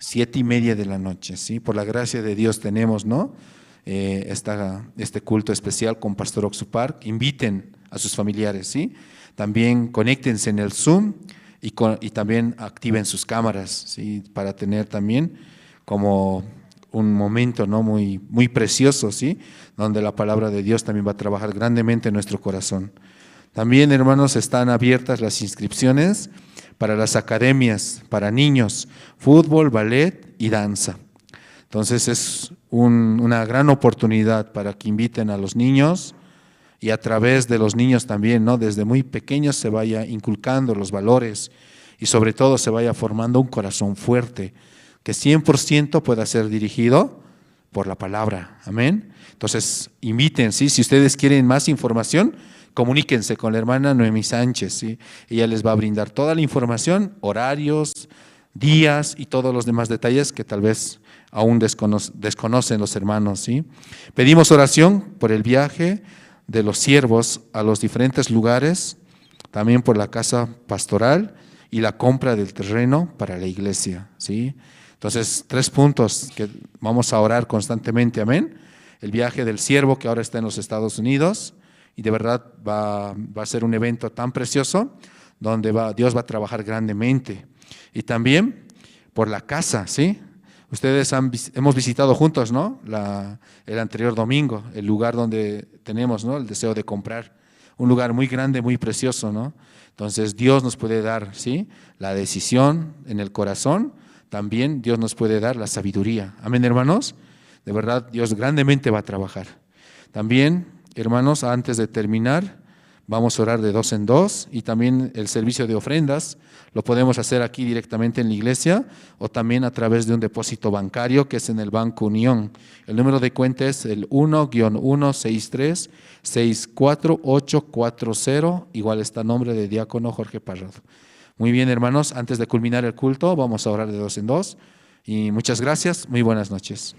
7:30 de la noche, ¿sí? Por la gracia de Dios tenemos, ¿no?, este culto especial con pastor Oxupark. Inviten a sus familiares, ¿sí? También conéctense en el Zoom y también activen sus cámaras, ¿sí?, para tener también como un momento, ¿no?, muy, muy precioso, ¿sí?, donde la palabra de Dios también va a trabajar grandemente en nuestro corazón. También, hermanos, están abiertas las inscripciones para las academias para niños, fútbol, ballet y danza. Entonces es una gran oportunidad para que inviten a los niños y a través de los niños también, ¿no?, desde muy pequeños se vaya inculcando los valores y sobre todo se vaya formando un corazón fuerte que 100% pueda ser dirigido por la palabra. Amén. Entonces inviten, ¿sí? Si ustedes quieren más información, comuníquense con la hermana Noemí Sánchez, ¿sí? Ella les va a brindar toda la información, horarios, días y todos los demás detalles que tal vez aún desconocen los hermanos, ¿sí? Pedimos oración por el viaje de los siervos a los diferentes lugares, también por la casa pastoral y la compra del terreno para la iglesia, ¿sí? Entonces, 3 puntos que vamos a orar constantemente, amén. El viaje del siervo que ahora está en los Estados Unidos y de verdad va a ser un evento tan precioso donde Dios va a trabajar grandemente. Y también por la casa, ¿sí? Ustedes hemos visitado juntos, ¿no?, el anterior domingo, el lugar donde tenemos, ¿no?, el deseo de comprar, un lugar muy grande, muy precioso, ¿no? Entonces Dios nos puede dar, ¿sí?, la decisión en el corazón, también Dios nos puede dar la sabiduría. Amén, hermanos. De verdad, Dios grandemente va a trabajar. También, hermanos, antes de terminar, vamos a orar de 2 en 2 y también el servicio de ofrendas lo podemos hacer aquí directamente en la iglesia o también a través de un depósito bancario que es en el Banco Unión. El número de cuenta es el 1-163-64840, igual está el nombre de diácono Jorge Parrado. Muy bien, hermanos, antes de culminar el culto vamos a orar de 2 en 2 y muchas gracias, muy buenas noches.